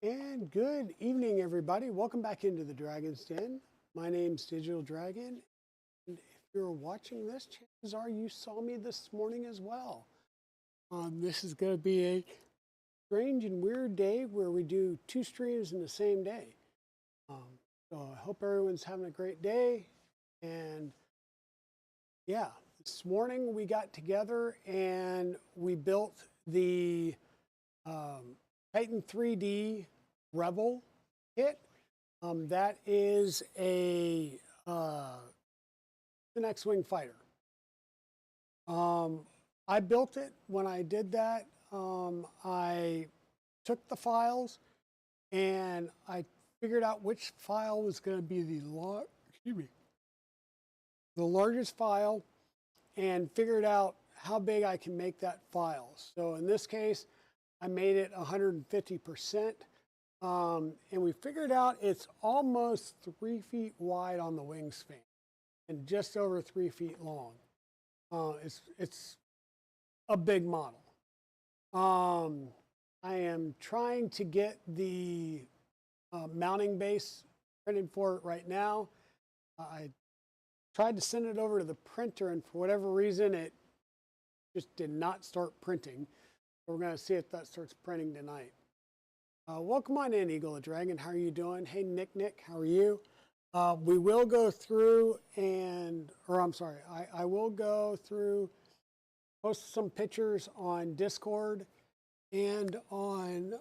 And good evening, everybody. Welcome back into the Dragon's Den. My name's Digital Dragon. And if you're watching this, chances are you saw me this morning as well. This is going to be a strange and weird day where we do two streams in the same day. So I hope everyone's having a great day. And yeah, this morning we got together and we built the Titan 3D Rebel kit. That is an X-Wing fighter. I built it. When I did that, I took the files and I figured out which file was going to be the largest file and figured out how big I can make that file. So in this case, I made it 150%. And we figured out it's almost 3 feet wide on the wingspan and just over 3 feet long. It's a big model. I am trying to get the mounting base printed for it right now. I tried to send it over to the printer, and for whatever reason, it just did not start printing. We're going to see if that starts printing tonight. Welcome on in, Eagle the Dragon. How are you doing? Hey, Nick, how are you? We will go through I will go through, post some pictures on Discord and on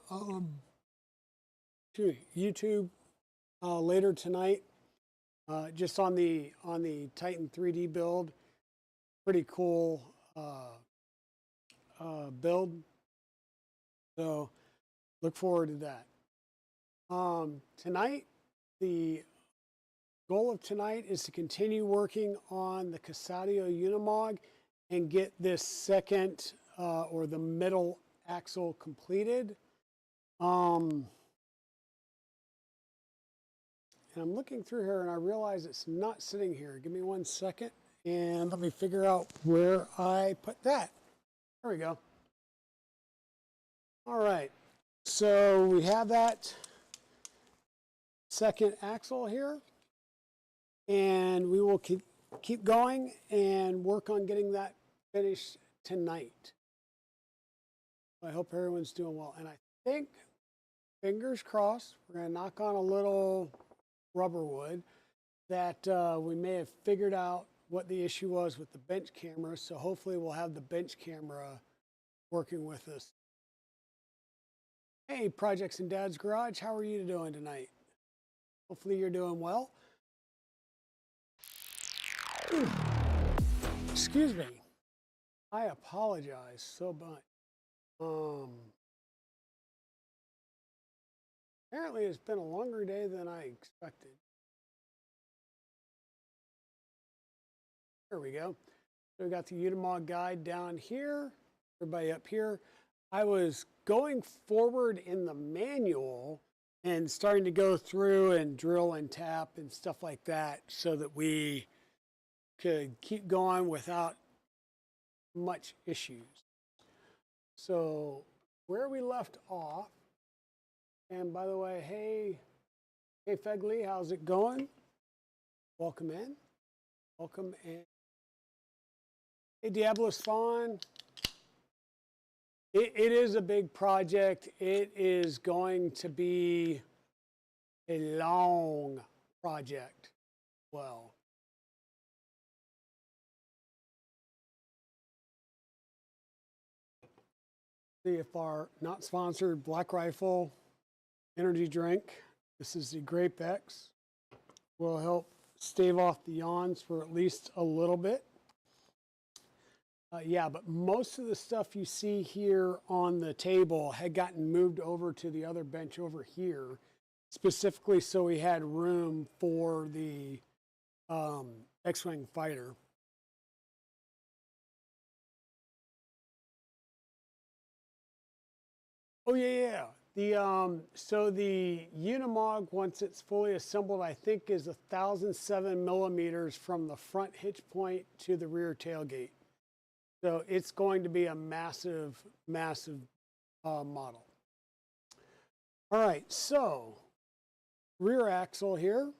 YouTube later tonight. Just on the Titan 3D build. Pretty cool build. So look forward to that. Tonight, the goal of tonight is to continue working on the Casidio Unimog and get this second or the middle axle completed. And I'm looking through here and I realize it's not sitting here. Give me 1 second and let me figure out where I put that. There we go. All right. So we have that second axle here, and we will keep going and work on getting that finished tonight. I hope everyone's doing well. And I think, fingers crossed, we're going to knock on a little rubber wood that we may have figured out what the issue was with the bench camera. So hopefully we'll have the bench camera working with us. Hey, Projects in Dad's Garage, how are you doing tonight? Hopefully you're doing well. Excuse me. I apologize so much. Apparently it's been a longer day than I expected. There we go. So we got the Unimog guide down here. Everybody up here. I was going forward in the manual and starting to go through and drill and tap and stuff like that so that we could keep going without much issues. So where we left off, and by the way, hey Fegley, how's it going? Welcome in. Welcome in. Hey Diablo Spawn. It is a big project. It is going to be a long project. Well, see if our not sponsored Black Rifle energy drink, this is the Grape X, will help stave off the yawns for at least a little bit. Yeah, but most of the stuff you see here on the table had gotten moved over to the other bench over here, specifically so we had room for the X-Wing fighter. Oh yeah. So the Unimog, once it's fully assembled, I think is 1,007 millimeters from the front hitch point to the rear tailgate. So it's going to be a massive, massive model. All right, so rear axle here.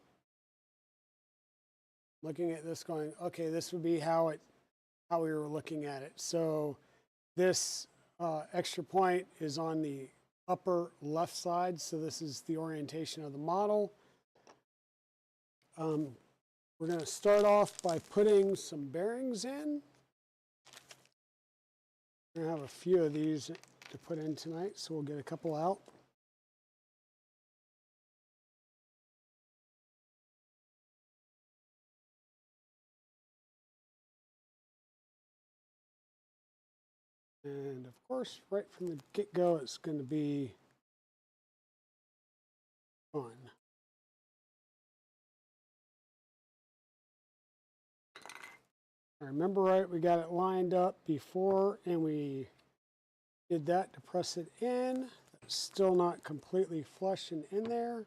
Looking at this going, okay, this would be how we were looking at it. So this extra point is on the upper left side. So this is the orientation of the model. We're going to start off by putting some bearings in. We're going to have a few of these to put in tonight, so we'll get a couple out. And of course, right from the get-go, it's going to be fun. I remember right, we got it lined up before, and we did that to press it in. It's still not completely flush and in there.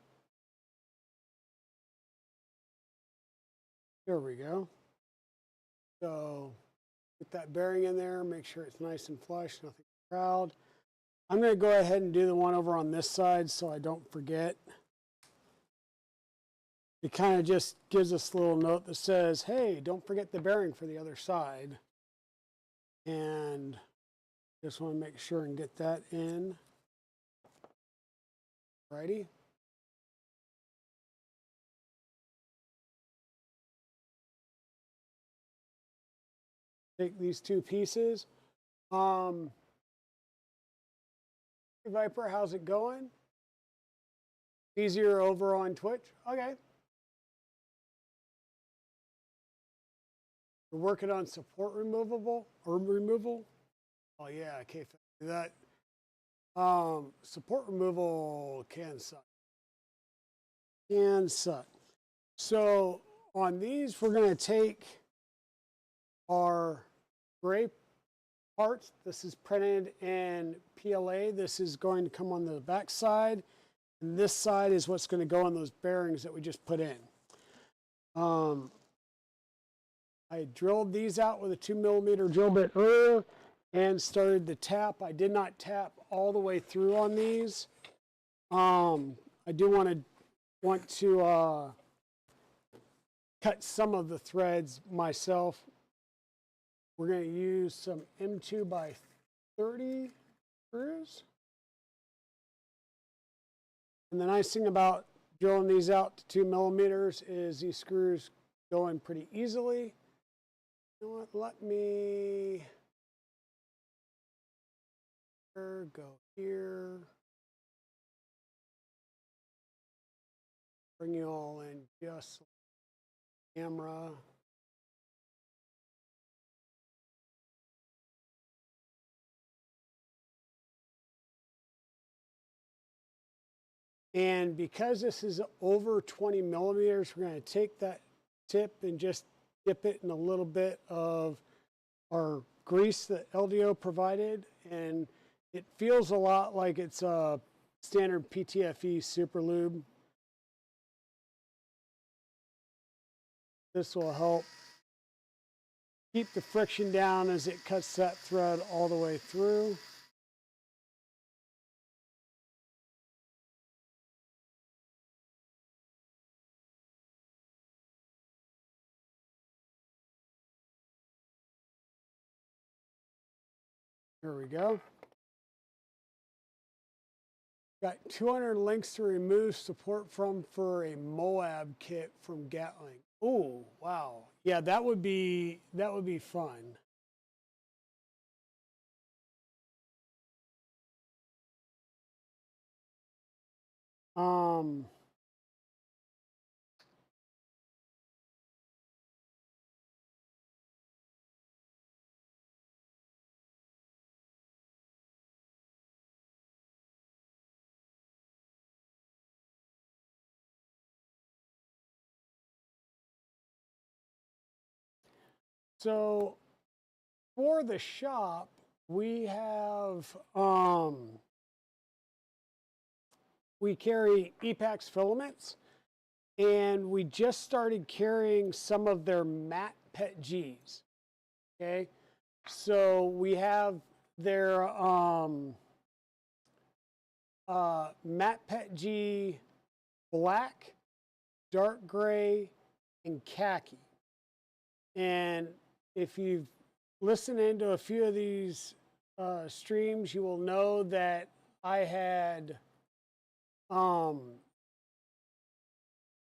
There we go. So get that bearing in there, make sure it's nice and flush, nothing proud. I'm going to go ahead and do the one over on this side so I don't forget. It kind of just gives us a little note that says, hey, don't forget the bearing for the other side. And just want to make sure and get that in. Righty. Take these two pieces. Viper, how's it going? Easier over on Twitch? Okay. We're working on support removal. Oh yeah, okay, that. Support removal can suck. So on these, we're going to take our gray parts. This is printed in PLA. This is going to come on the back side. And this side is what's going to go on those bearings that we just put in. I drilled these out with a 2mm drill bit earlier and started the tap. I did not tap all the way through on these. I do want to cut some of the threads myself. We're going to use some M2 by 30 screws. And the nice thing about drilling these out to 2mm is these screws go in pretty easily. You know what? Let me go here. Bring you all in just camera. And because this is over 20mm, we're going to take that tip and just dip it in a little bit of our grease that LDO provided. And it feels a lot like it's a standard PTFE super lube. This will help keep the friction down as it cuts that thread all the way through. There we go. Got 200 links to remove support from for a Moab kit from Gatling. Oh, wow. Yeah, that would be fun. So for the shop, we have we carry EPAX filaments, and we just started carrying some of their matte PET Gs. Okay, so we have their matte PETG black, dark gray, and khaki. And if you've listened into a few of these streams, you will know that I had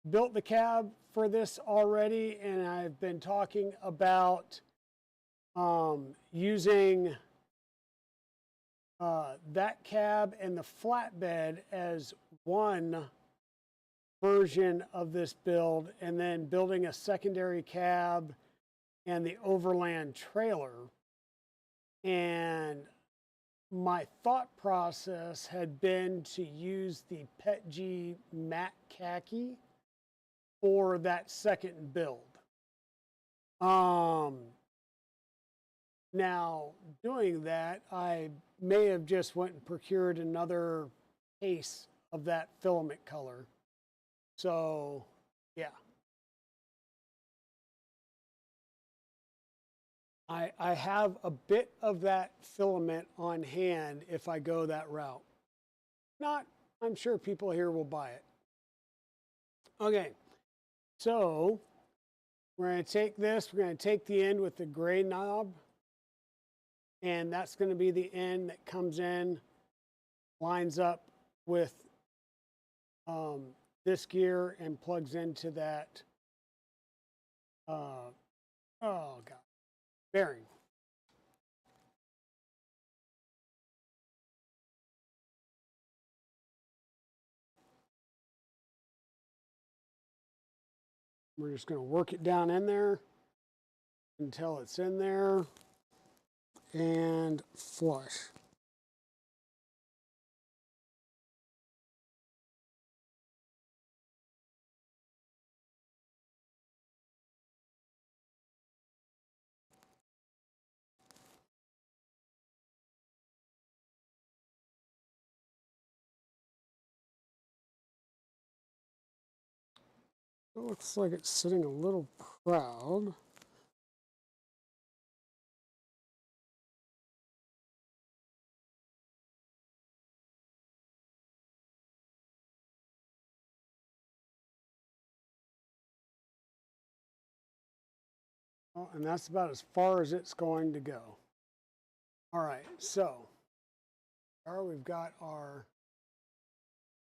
built the cab for this already, and I've been talking about using that cab and the flatbed as one version of this build, and then building a secondary cab and the overland trailer. And my thought process had been to use the PETG matte khaki for that second build. Now, doing that, I may have just went and procured another case of that filament color. So, yeah. I have a bit of that filament on hand if I go that route. Not, I'm sure people here will buy it. Okay, so we're going to take this, we're going to take the end with the gray knob, and that's going to be the end that comes in, lines up with this gear and plugs into that, oh God, bearing. We're just going to work it down in there until it's in there and flush. It looks like it's sitting a little proud. Oh, and that's about as far as it's going to go. All right, so we've got our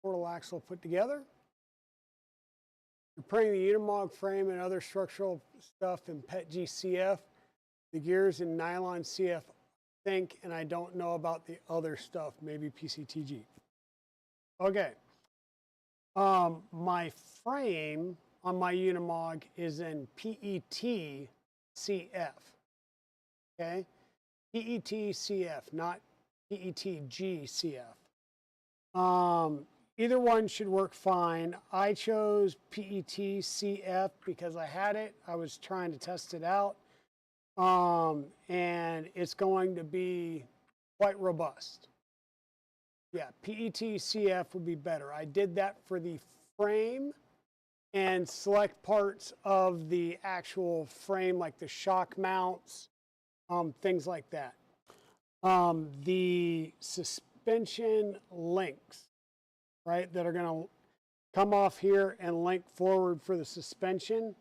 portal axle put together. We're putting the Unimog frame and other structural stuff in PETG CF, the gears in nylon CF, I think, and I don't know about the other stuff, maybe PCTG. Okay. My frame on my Unimog is in PET CF. Okay? PET CF, not PETG CF. Either one should work fine. I chose PET CF because I had it. I was trying to test it out. And it's going to be quite robust. Yeah, PET CF would be better. I did that for the frame and select parts of the actual frame, like the shock mounts, things like that. The suspension links, right, that are going to come off here and link forward for the suspension,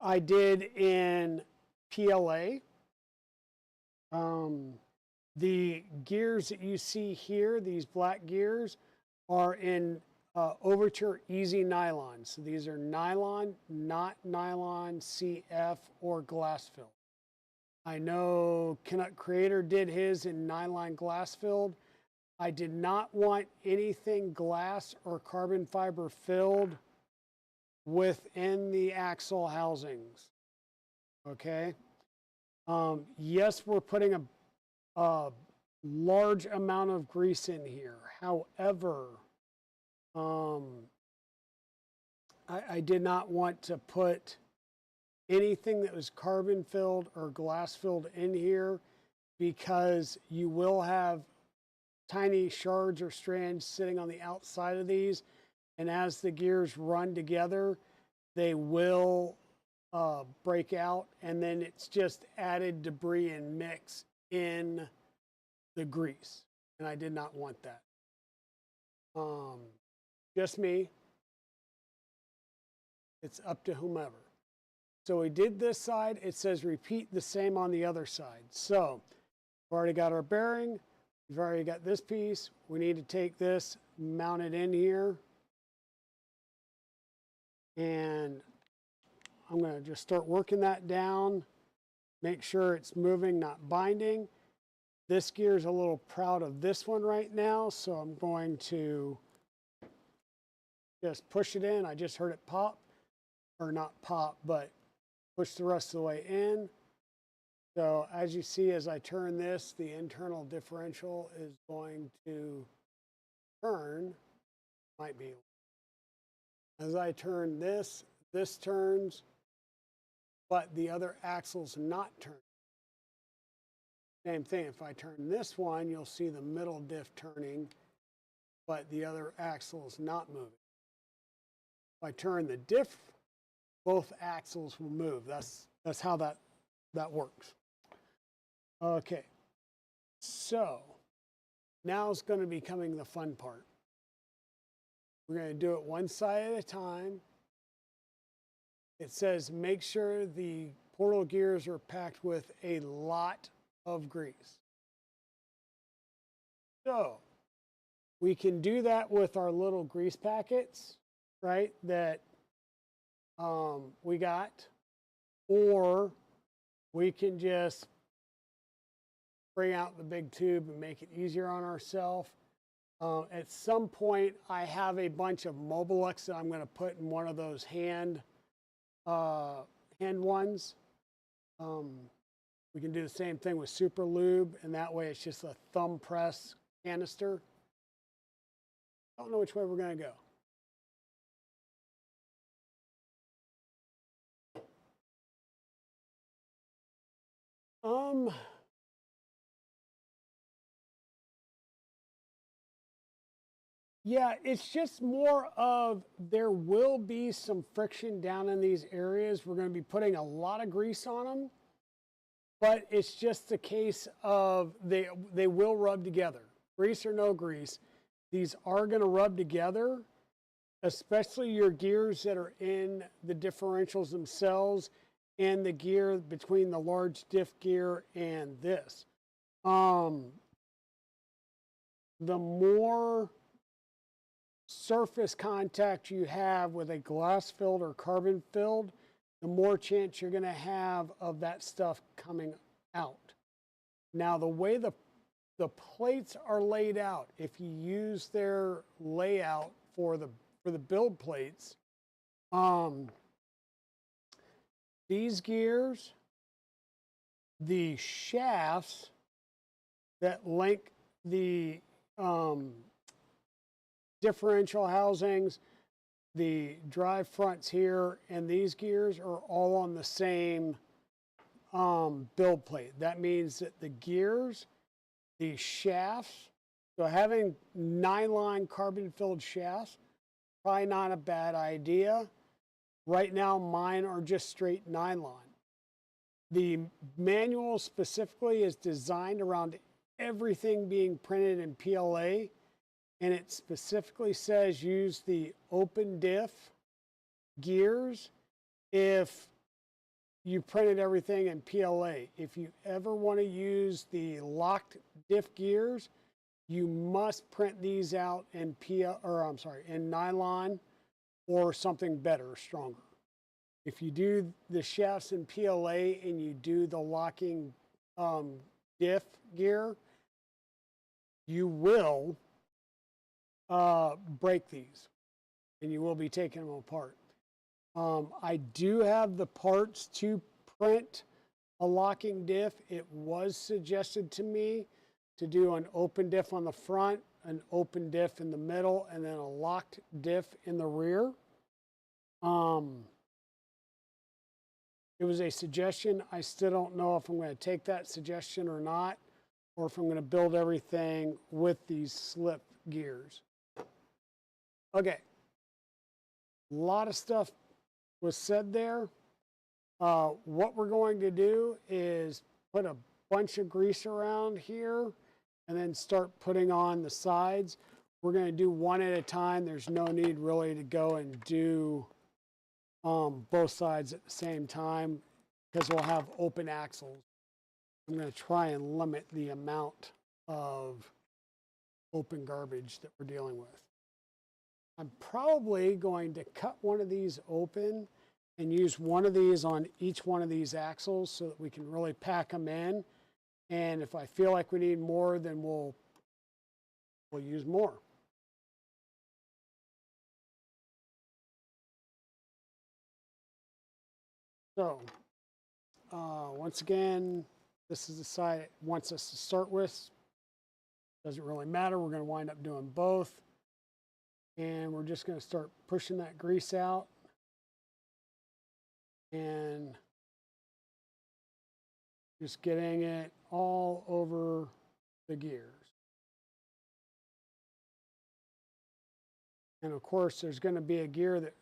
I did in PLA. The gears that you see here, these black gears, are in Overture Easy Nylon. So these are nylon, not nylon CF or glass filled. I know Canuck Creator did his in nylon glass filled. I did not want anything glass or carbon fiber filled within the axle housings. Okay. Yes, we're putting a large amount of grease in here. However, I did not want to put anything that was carbon filled or glass filled in here, because you will have tiny shards or strands sitting on the outside of these, and as the gears run together, they will break out, and then it's just added debris and mix in the grease, and I did not want that. just me. It's up to whomever. So we did this side. It says repeat the same on the other side. So we've already got our bearing. We've already got this piece. We need to take this, mount it in here. And I'm going to just start working that down. Make sure it's moving, not binding. This gear is a little proud of this one right now, so I'm going to just push it in. I just heard it pop, or not pop, but push the rest of the way in. So as you see, as I turn this, the internal differential is going to turn, might be. As I turn this, this turns, but the other axle's not turning. Same thing, if I turn this one, you'll see the middle diff turning, but the other axle is not moving. If I turn the diff, both axles will move. That's how that works. Okay, so now is going to be coming the fun part. We're going to do it one side at a time. It says make sure the portal gears are packed with a lot of grease. So we can do that with our little grease packets, right, that we got, or we can just bring out the big tube and make it easier on ourselves. At some point, I have a bunch of Mobilex that I'm going to put in one of those hand ones. We can do the same thing with Super Lube, and that way it's just a thumb press canister. I don't know which way we're going to go. Yeah, it's just more of there will be some friction down in these areas. We're going to be putting a lot of grease on them, but it's just a case of they will rub together. Grease or no grease, these are going to rub together, especially your gears that are in the differentials themselves and the gear between the large diff gear and this. The more surface contact you have with a glass filled or carbon filled, the more chance you're going to have of that stuff coming out. Now, the way the plates are laid out, if you use their layout for the build plates, these gears, the shafts that link the differential housings, the drive fronts here, and these gears are all on the same build plate. That means that the gears, the shafts, so having nylon carbon filled shafts, probably not a bad idea. Right now, mine are just straight nylon. The manual specifically is designed around everything being printed in PLA, and it specifically says use the open diff gears if you printed everything in PLA. If you ever want to use the locked diff gears, you must print these out in in nylon or something better, stronger. If you do the shafts in PLA and you do the locking diff gear, you will break these and you will be taking them apart. I do have the parts to print a locking diff. It was suggested to me to do an open diff on the front, an open diff in the middle, and then a locked diff in the rear. It was a suggestion. I still don't know if I'm going to take that suggestion or not, or if I'm going to build everything with these slip gears. Okay. A lot of stuff was said there. What we're going to do is put a bunch of grease around here and then start putting on the sides. we're going to do one at a time. There's no need really to go and do both sides at the same time because we'll have open axles. I'm going to try and limit the amount of open garbage that we're dealing with. I'm probably going to cut one of these open and use one of these on each one of these axles so that we can really pack them in. And if I feel like we need more, then we'll use more. So once again, this is the side it wants us to start with. Doesn't really matter. We're going to wind up doing both. And we're just going to start pushing that grease out. And just getting it all over the gears. And of course, there's going to be a gear that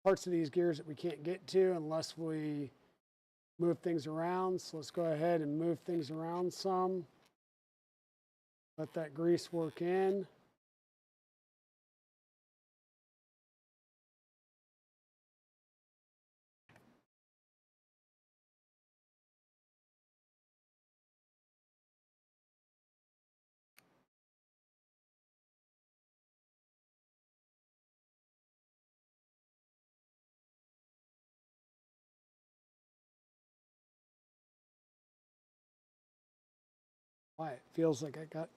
parts of these gears that we can't get to unless we move things around. So let's go ahead and move things around some. Let that grease work in. Why it feels like I got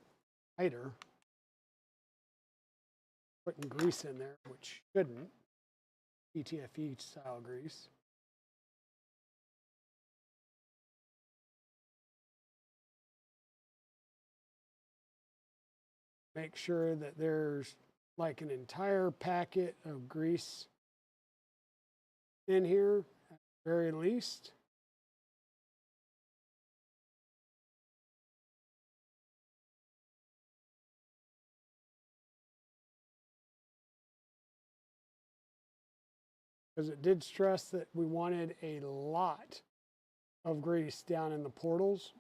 tighter. Putting grease in there, which shouldn't. PTFE style grease. Make sure that there's like an entire packet of grease in here at the very least. Because it did stress that we wanted a lot of grease down in the portals.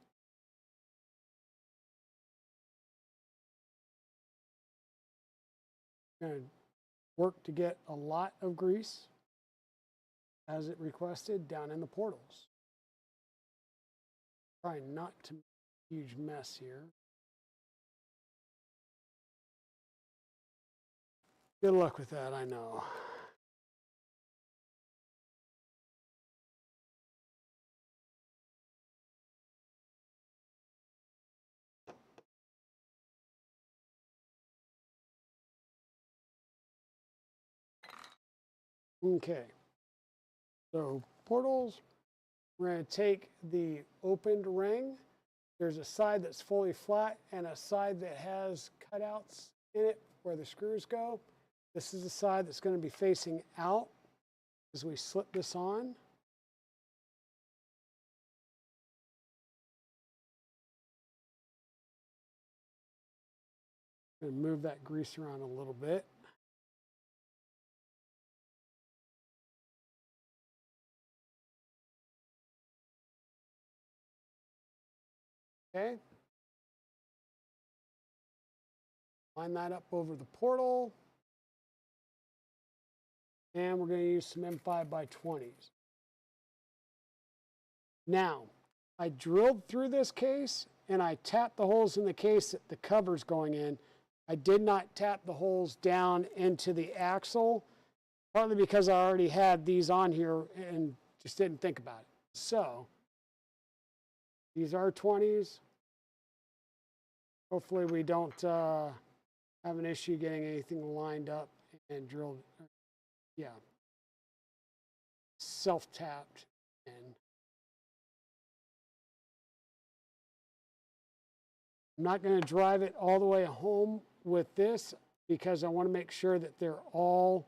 Going to work to get a lot of grease as it requested down in the portals. Trying not to make a huge mess here. Good luck with that, I know. Okay, so portals, we're going to take the opened ring. There's a side that's fully flat and a side that has cutouts in it where the screws go. This is the side that's going to be facing out as we slip this on. I'm going to move that grease around a little bit. Okay. Line that up over the portal. And we're going to use some M5x20s. Now, I drilled through this case and I tapped the holes in the case that the cover's going in. I did not tap the holes down into the axle, partly because I already had these on here and just didn't think about it. So, these are 20s. Hopefully we don't have an issue getting anything lined up and drilled. Yeah. Self-tapped in. I'm not going to drive it all the way home with this because I want to make sure that they're all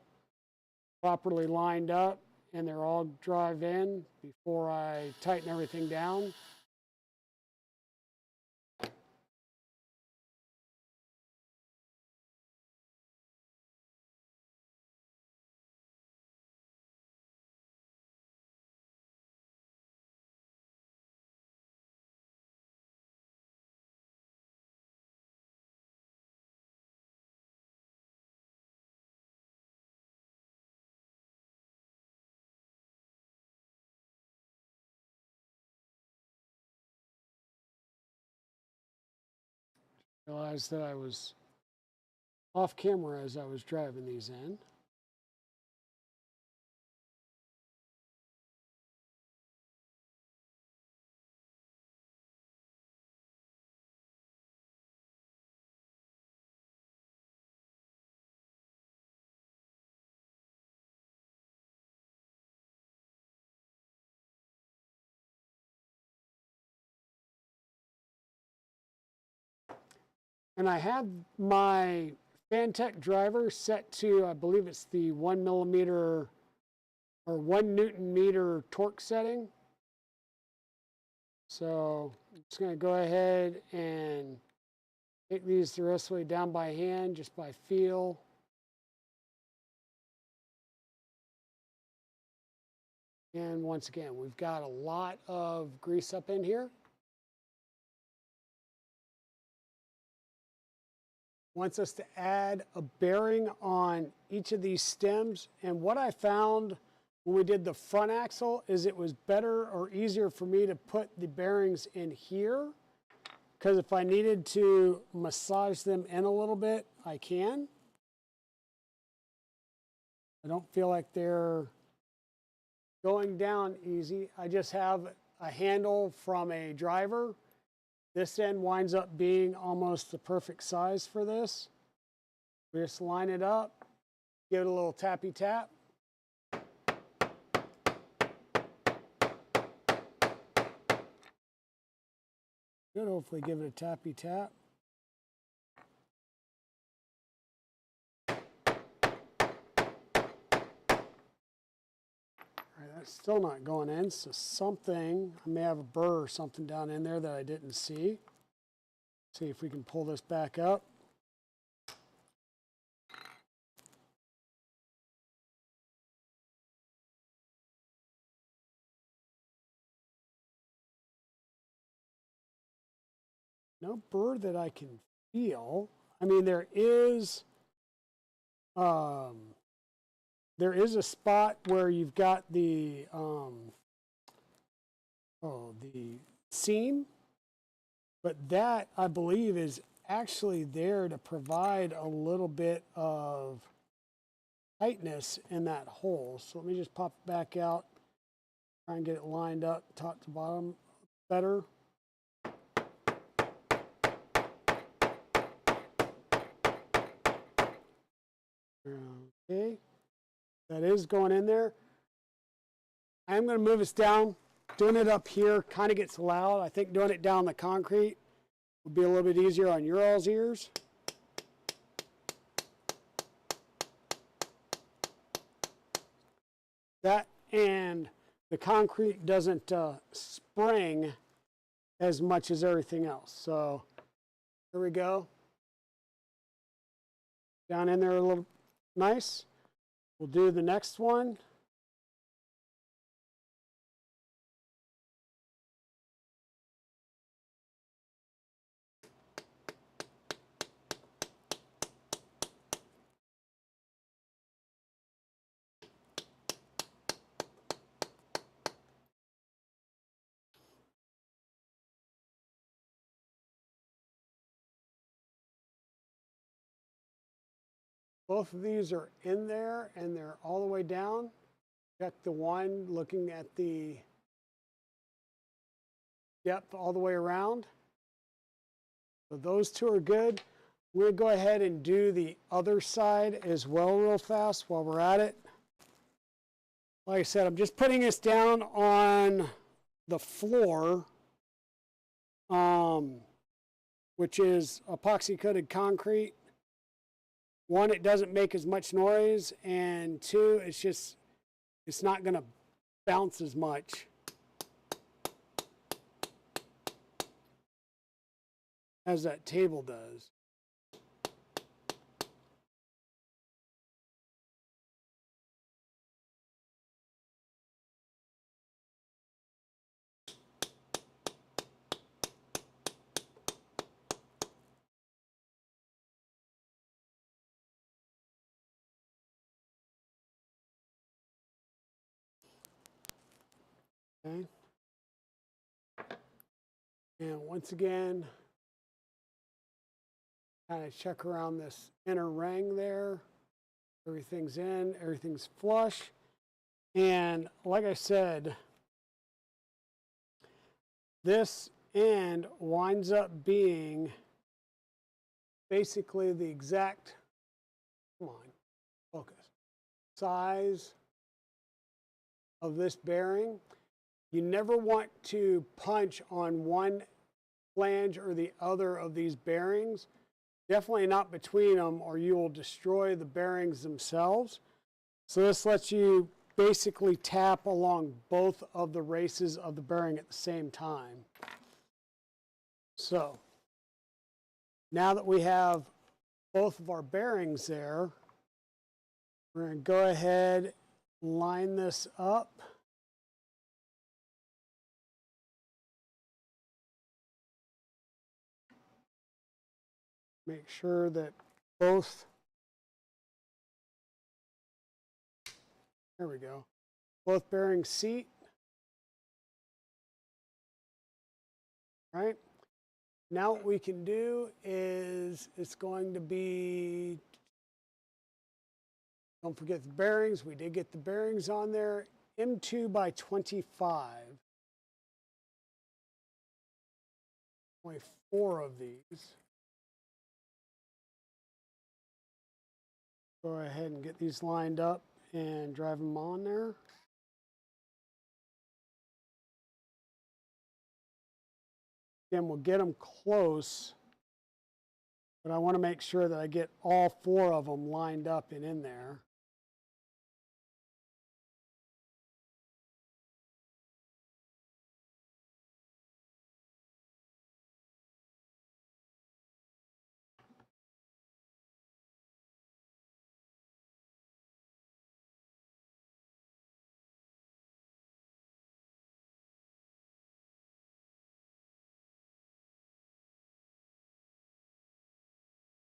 properly lined up and they're all drive in before I tighten everything down. Realized that I was off camera as I was driving these in. And I have my Fantech driver set to, I believe it's the 1 millimeter or 1 Newton meter torque setting. So I'm just going to go ahead and take these the rest of the way down by hand, just by feel. And once again, we've got a lot of grease up in here. Wants us to add a bearing on each of these stems. And what I found when we did the front axle is it was better or easier for me to put the bearings in here, because if I needed to massage them in a little bit, I can. I don't feel like they're going down easy. I just have a handle from a driver. This end winds up being almost the perfect size for this. We just line it up, give it a little tappy tap. Good, hopefully give it a tappy tap. All right, that's still not going in, so something, I may have a burr or something down in there that I didn't see. See if we can pull this back up. No burr that I can feel. I mean, there is a spot where you've got the the seam, but that I believe is actually there to provide a little bit of tightness in that hole. So let me just pop it back out, try and get it lined up top to bottom better. Okay, that is going in there. I'm going to move this down. Doing it up here kind of gets loud. I think doing it down the concrete would be a little bit easier on your all's ears. That and the concrete doesn't spring as much as everything else. So here we go. Down in there a little nice. We'll do the next one. Both of these are in there and they're all the way down. Check the one looking at the depth all the way around. So those two are good. We'll go ahead and do the other side as well real fast while we're at it. Like I said, I'm just putting this down on the floor, which is epoxy coated concrete. One, it doesn't make as much noise, and two, it's not going to bounce as much as that table does. Okay. And once again, Kind of check around this inner ring there. Everything's in, everything's flush. And like I said, this end winds up being basically the exact, come on, focus, size of this bearing. You never want to punch on one flange or the other of these bearings. Definitely not between them, or you will destroy the bearings themselves. So this lets you basically tap along both of the races of the bearing at the same time. So now that we have both of our bearings there, we're going to go ahead, line this up. Make sure that both, there we go, both bearings seat. Right? Now what we can do is it's going to be, don't forget the bearings. We did get the bearings on there. M2 by 25. Only 4 of these. Go ahead and get these lined up and drive them on there. Again, we'll get them close, but I want to make sure that I get all 4 of them lined up and in there.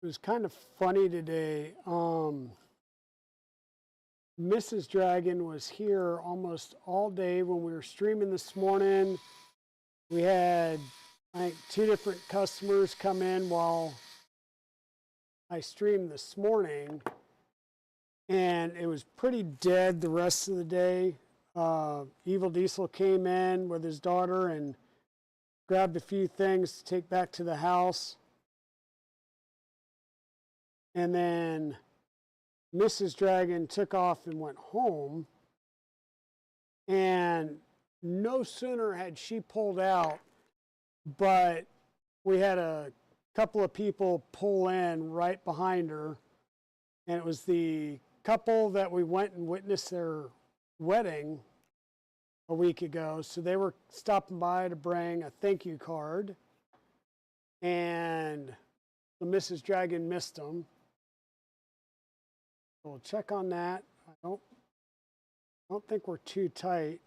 It was kind of funny today. Mrs. Dragon was here almost all day when we were streaming this morning. We had, I think, 2 different customers come in while I streamed this morning, and it was pretty dead the rest of the day. Evil Diesel came in with his daughter and grabbed a few things to take back to the house. And then Mrs. Dragon took off and went home. And no sooner had she pulled out, but we had a couple of people pull in right behind her. And it was the couple that we went and witnessed their wedding a week ago. So they were stopping by to bring a thank you card. And so Mrs. Dragon missed them. We'll check on that. I don't think we're too tight.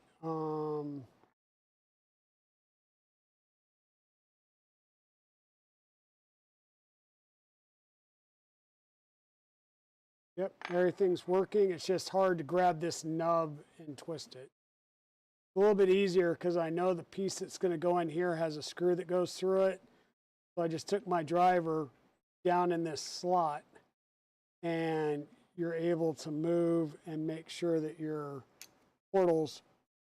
Yep, everything's working. It's just hard to grab this nub and twist it. A little bit easier because I know the piece that's going to go in here has a screw that goes through it. So I just took my driver down in this slot, and you're able to move and make sure that your portal's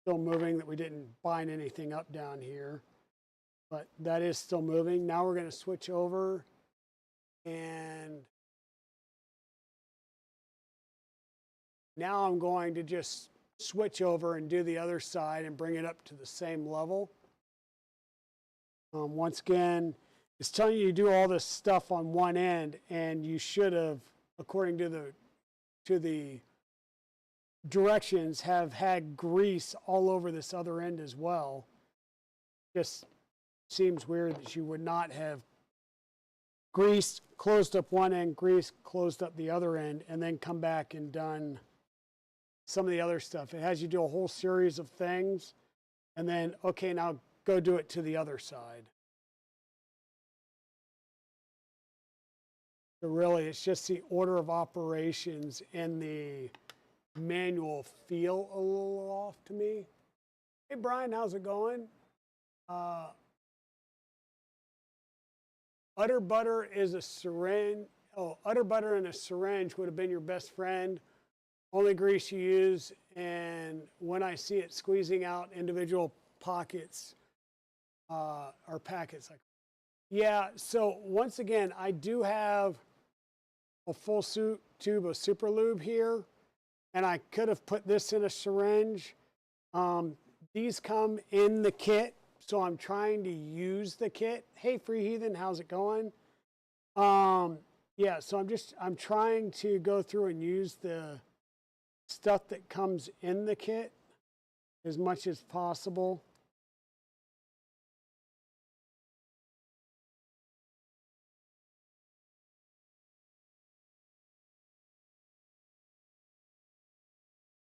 still moving, that we didn't bind anything up down here. But that is still moving. Now we're going to switch over, and now I'm going to just switch over and do the other side and bring it up to the same level. Once again, it's telling you to do all this stuff on one end, and you should have, according to the directions, have had grease all over this other end as well. Just seems weird that you would not have greased, closed up one end, greased, closed up the other end, and then come back and done some of the other stuff. It has you do a whole series of things, and then, okay, now go do it to the other side. So really, it's just the order of operations and the manual feel a little off to me. Hey, Brian, how's it going? Utter butter is a syringe. Oh, utter butter in a syringe would have been your best friend. Only grease you use, and when I see it squeezing out individual pockets or packets, like, yeah. So once again, I do have a full tube of super lube here, and I could have put this in a syringe. These come in the kit, so I'm trying to use the kit. Hey, Free Heathen, how's it going? Yeah, so I'm trying to go through and use the stuff that comes in the kit as much as possible.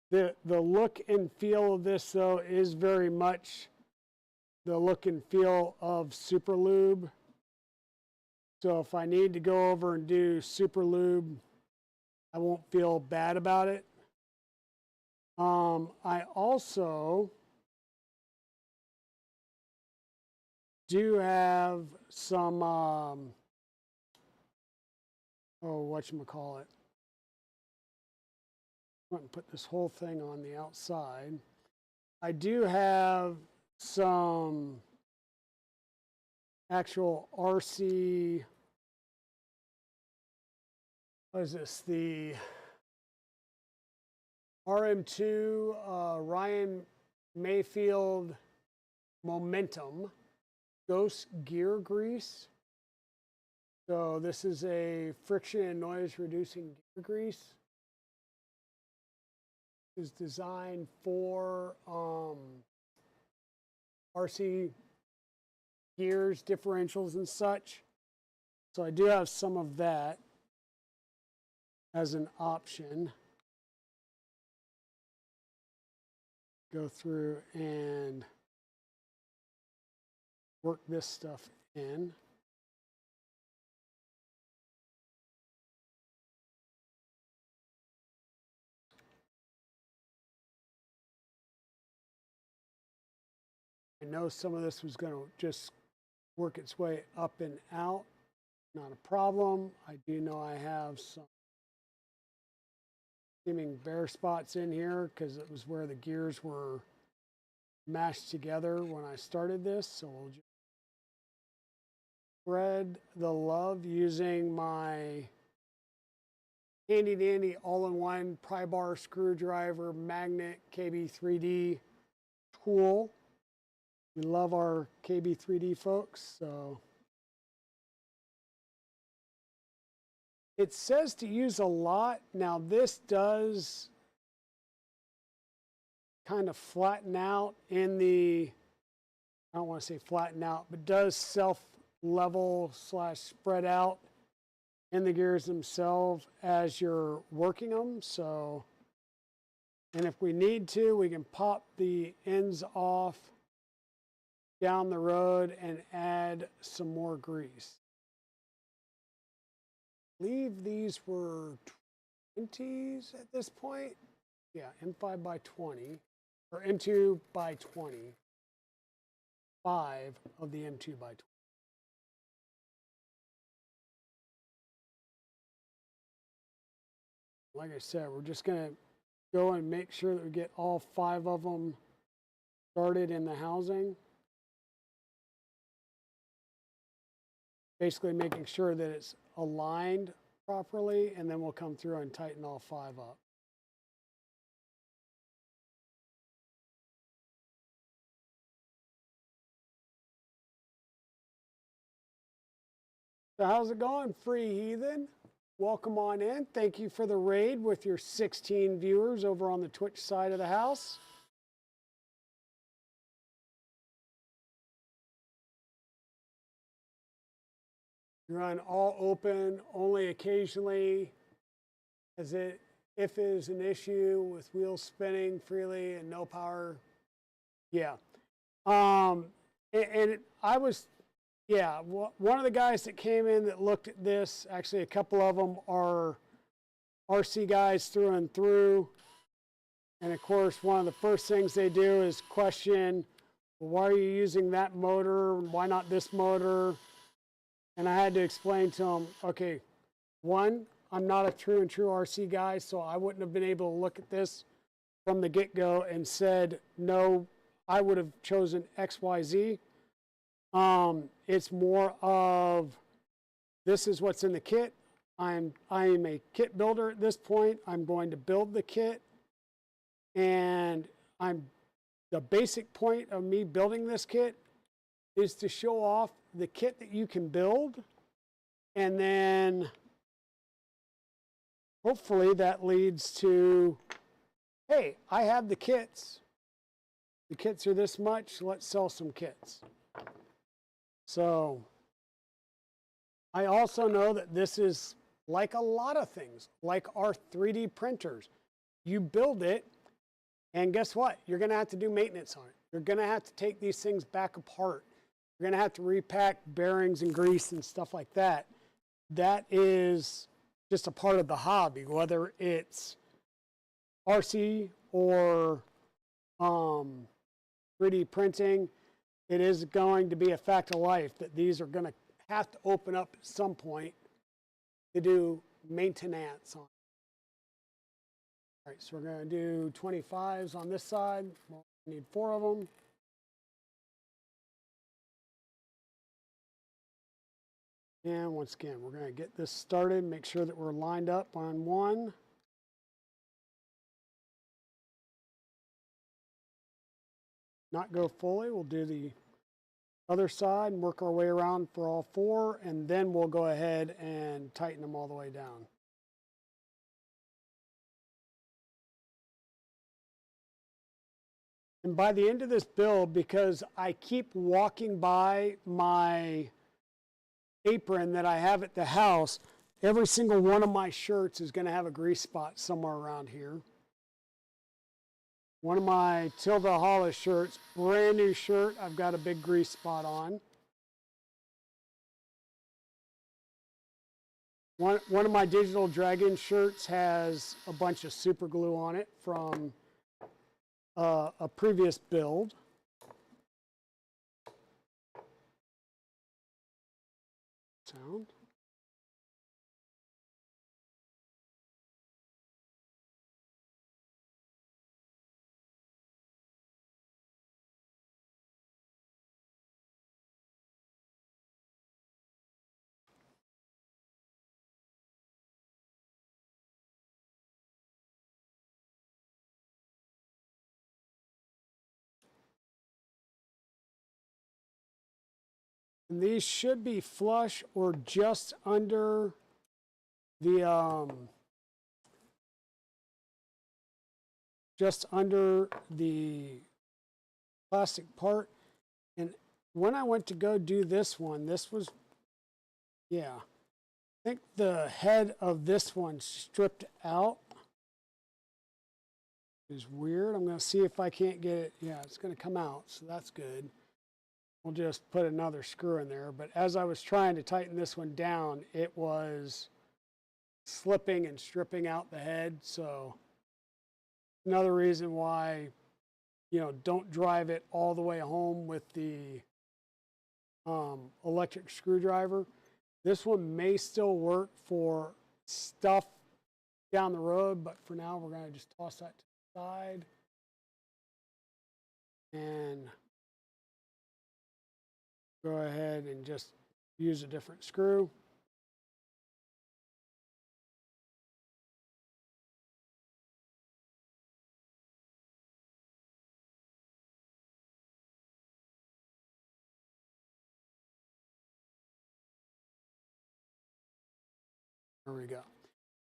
The look and feel of this, though, is very much the look and feel of Super Lube. So if I need to go over and do Super Lube, I won't feel bad about it. I also do have some, whatchamacallit. I'm going to put this whole thing on the outside. I do have some actual RC, what is this? The RM2 Ryan Mayfield Momentum Ghost Gear Grease. So this is a friction and noise reducing gear grease. It's designed for RC gears, differentials, and such. So I do have some of that as an option. Go through and work this stuff in. I know some of this was going to just work its way up and out. Not a problem. I do know I have some seeming bare spots in here because it was where the gears were mashed together when I started this. So we'll just spread the love using my handy dandy all-in-one pry bar screwdriver magnet KB3D tool. We love our KB3D folks, so. It says to use a lot. Now this does kind of flatten out in the, I don't want to say flatten out, but does self-level / spread out in the gears themselves as you're working them. So, and if we need to, we can pop the ends off down the road and add some more grease. I believe these were 20s at this point. Yeah, M5 by 20, or M2 by 20. 5 of the M2 by 20. Like I said, we're just going to go and make sure that we get all 5 of them started in the housing. Basically making sure that it's aligned properly, and then we'll come through and tighten all 5 up. So how's it going, Free Heathen? Welcome on in. Thank you for the raid with your 16 viewers over on the Twitch side of the house. You run all open, only occasionally, if it is an issue with wheels spinning freely and no power. Yeah. And I was, yeah, one of the guys that came in that looked at this, actually a couple of them are RC guys through and through. And of course, one of the first things they do is question, well, why are you using that motor? Why not this motor? And I had to explain to him, okay, one, I'm not a true RC guy, so I wouldn't have been able to look at this from the get-go and said, no, I would have chosen XYZ. It's more of, this is what's in the kit. I am a kit builder at this point. I'm going to build the kit. And the basic point of me building this kit is to show off the kit that you can build. And then hopefully that leads to, hey, I have the kits. The kits are this much. Let's sell some kits. So I also know that this is like a lot of things, like our 3D printers. You build it, and guess what? You're going to have to do maintenance on it. You're going to have to take these things back apart. You're going to have to repack bearings and grease and stuff like that. That is just a part of the hobby, whether it's RC or 3D printing. It is going to be a fact of life that these are going to have to open up at some point to do maintenance on. All right, so we're going to do 25s on this side. We'll need 4 of them. And once again, we're going to get this started, make sure that we're lined up on one. Not go fully, we'll do the other side and work our way around for all 4, and then we'll go ahead and tighten them all the way down. And by the end of this build, because I keep walking by my apron that I have at the house, every single one of my shirts is going to have a grease spot somewhere around here. One of my Tilda Hollis shirts, brand new shirt, I've got a big grease spot on. One of my Digital Dragon shirts has a bunch of super glue on it from a previous build. Sound. And these should be flush or just under the plastic part. And when I went to go do this one, this was, yeah, I think the head of this one stripped out. Is weird. I'm going to see if I can't get it. Yeah, it's going to come out, so that's good. We'll just put another screw in there. But as I was trying to tighten this one down, it was slipping and stripping out the head. So another reason why, you know, don't drive it all the way home with the electric screwdriver. This one may still work for stuff down the road, but for now we're going to just toss that to the side. And go ahead and just use a different screw. There we go.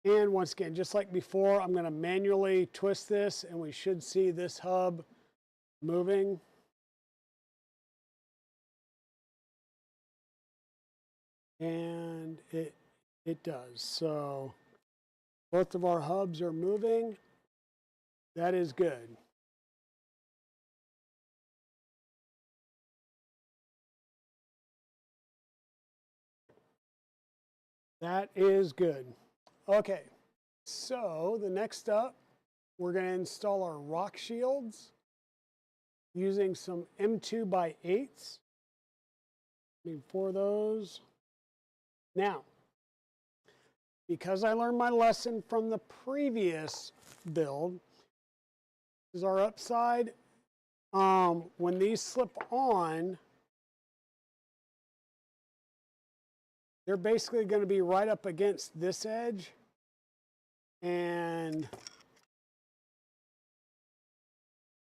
And once again, just like before, I'm going to manually twist this, and we should see this hub moving. And it does. So both of our hubs are moving. That is good. That is good. Okay, so the next up, we're going to install our rock shields using some M2x8s. Need 4 of those. Now, because I learned my lesson from the previous build, this is our upside. When these slip on, they're basically going to be right up against this edge. And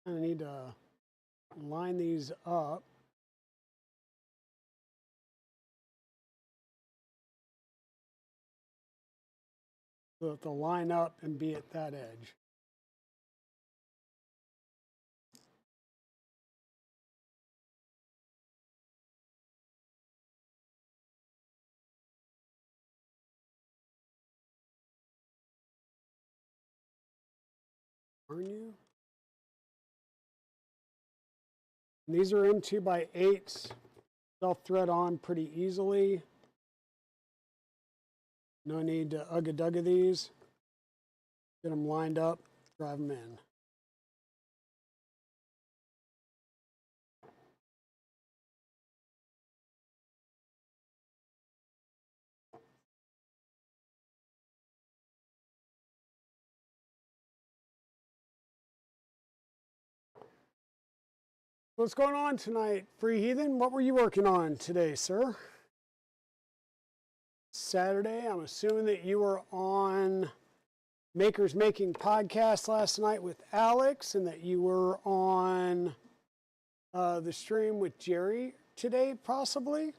I need to line these up. So that they'll line up and be at that edge. Aren't you? And these are M2x8s. They'll thread on pretty easily. No need to ugga-dugga these. Get them lined up, drive them in. What's going on tonight, Free Heathen? What were you working on today, sir? Saturday. I'm assuming that you were on Makers Making podcast last night with Alex, and that you were on the stream with Jerry today, possibly,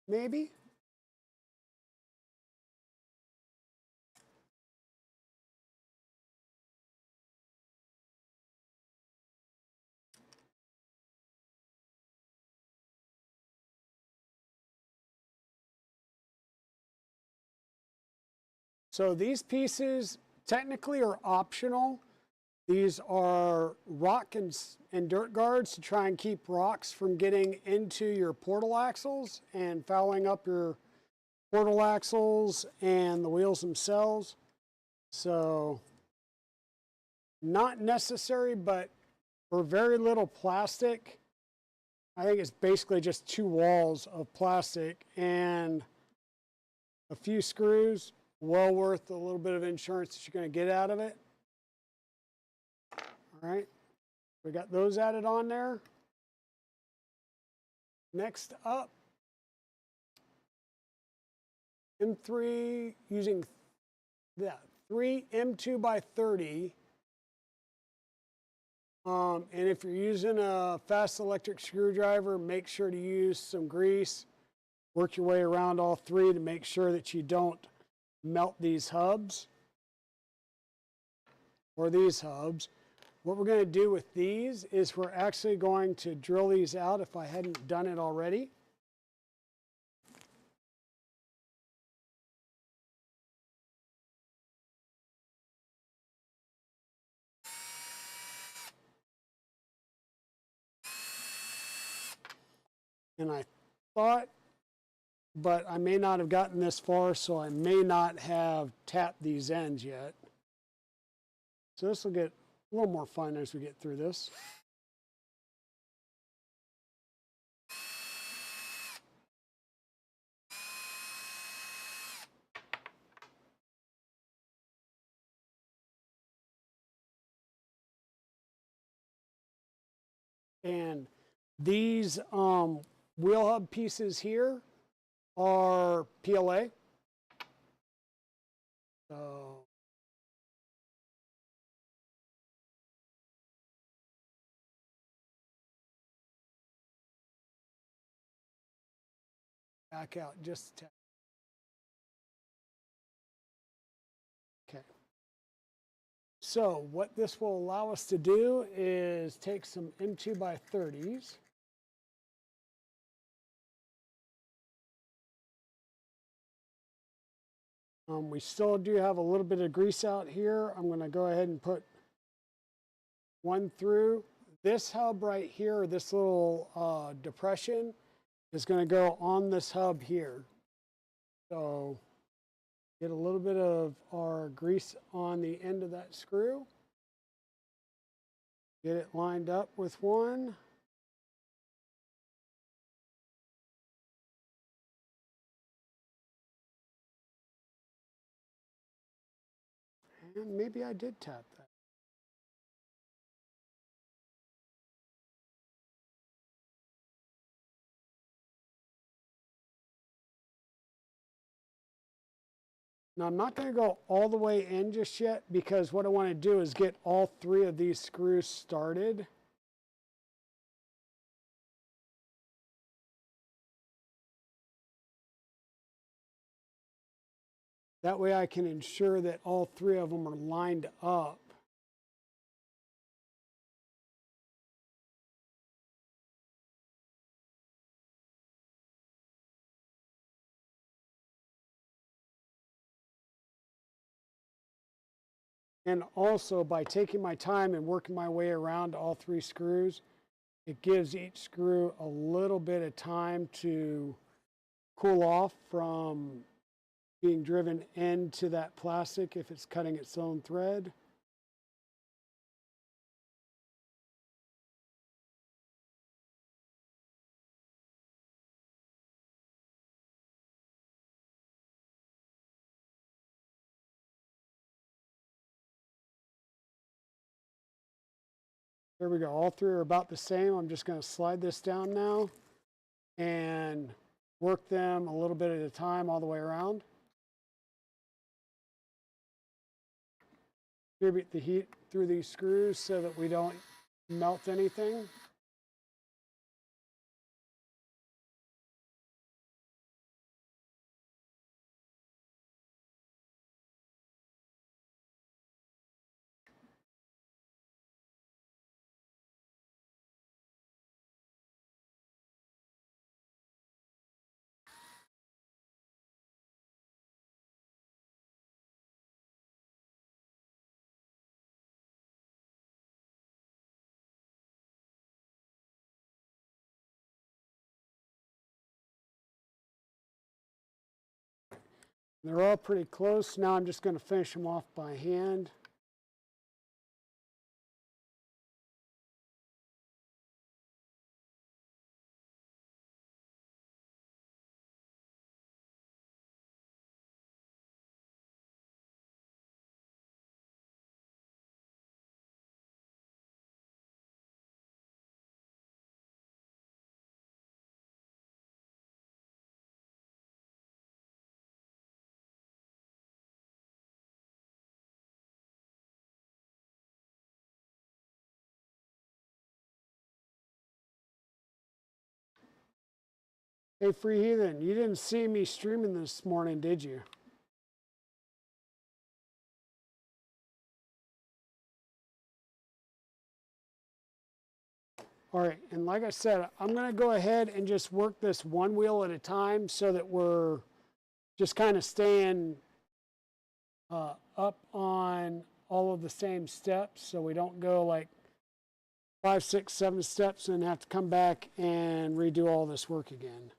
maybe. So these pieces technically are optional. These are rock and dirt guards to try and keep rocks from getting into your portal axles and fouling up your portal axles and the wheels themselves. So not necessary, but for very little plastic, I think it's basically just 2 walls of plastic and a few screws. Well worth a little bit of insurance that you're going to get out of it. All right, we got those added on there. Next up, M3 using that 3 M2x30. And if you're using a fast electric screwdriver, make sure to use some grease. Work your way around all 3 to make sure that you don't melt these hubs or these hubs. What we're going to do with these is we're actually going to drill these out if I hadn't done it already. And I thought, but I may not have gotten this far, so I may not have tapped these ends yet. So this will get a little more fun as we get through this. And these wheel hub pieces here are PLA. So back out just a tap. Okay. So what this will allow us to do is take some M2x30s. We still do have a little bit of grease out here. I'm going to go ahead and put one through. This hub right here, this little depression, is going to go on this hub here. So get a little bit of our grease on the end of that screw. Get it lined up with one. And maybe I did tap that. Now I'm not going to go all the way in just yet because what I want to do is get all 3 of these screws started. That way I can ensure that all 3 of them are lined up. And also by taking my time and working my way around all 3 screws, it gives each screw a little bit of time to cool off from being driven into that plastic if it's cutting its own thread. There we go. All 3 are about the same. I'm just going to slide this down now and work them a little bit at a time all the way around. Distribute the heat through these screws so that we don't melt anything. They're all pretty close. Now I'm just going to finish them off by hand. Hey, Free Heathen, you didn't see me streaming this morning, did you? All right, and like I said, I'm going to go ahead and just work this one wheel at a time so that we're just kind of staying up on all of the same steps so we don't go like 5, 6, 7 steps and have to come back and redo all this work again.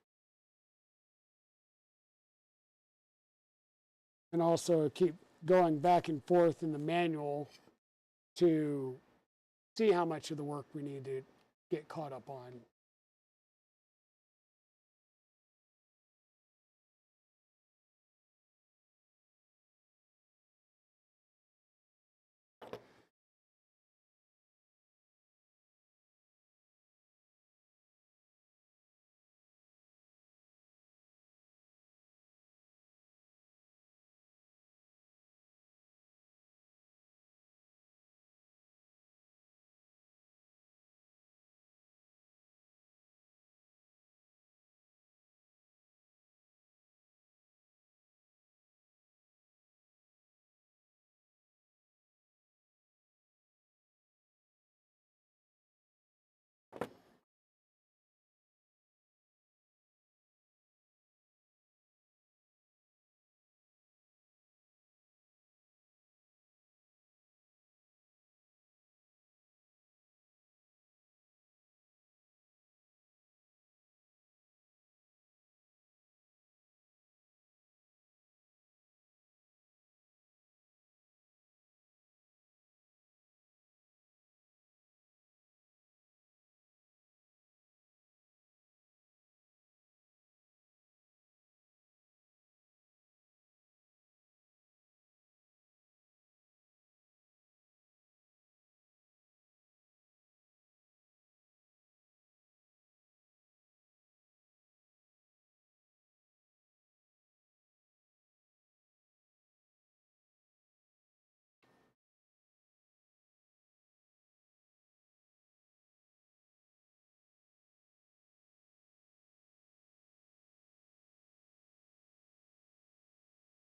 And also keep going back and forth in the manual to see how much of the work we need to get caught up on.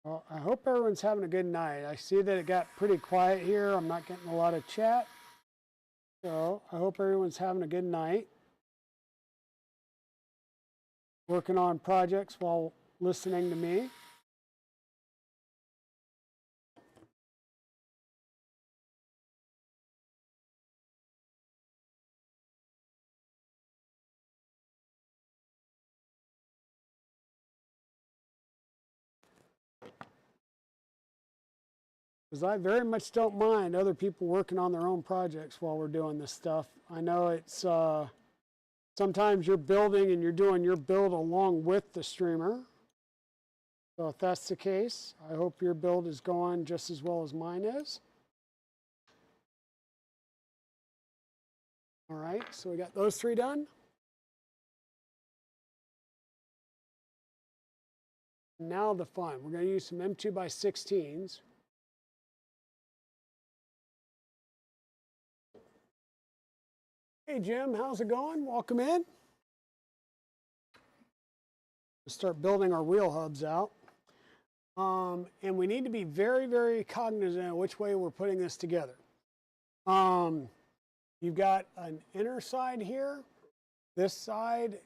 Well, I hope everyone's having a good night. I see that it got pretty quiet here. I'm not getting a lot of chat. So I hope everyone's having a good night. Working on projects while listening to me. Because I very much don't mind other people working on their own projects while we're doing this stuff. I know it's sometimes you're building and you're doing your build along with the streamer. So if that's the case, I hope your build is going just as well as mine is. All right, so we got those three done. Now the fun. We're going to use some M2x16s. Hey Jim, how's it going? Welcome in. We'll start building our wheel hubs out. And we need to be very, very cognizant of which way we're putting this together. You've got an inner side here. This side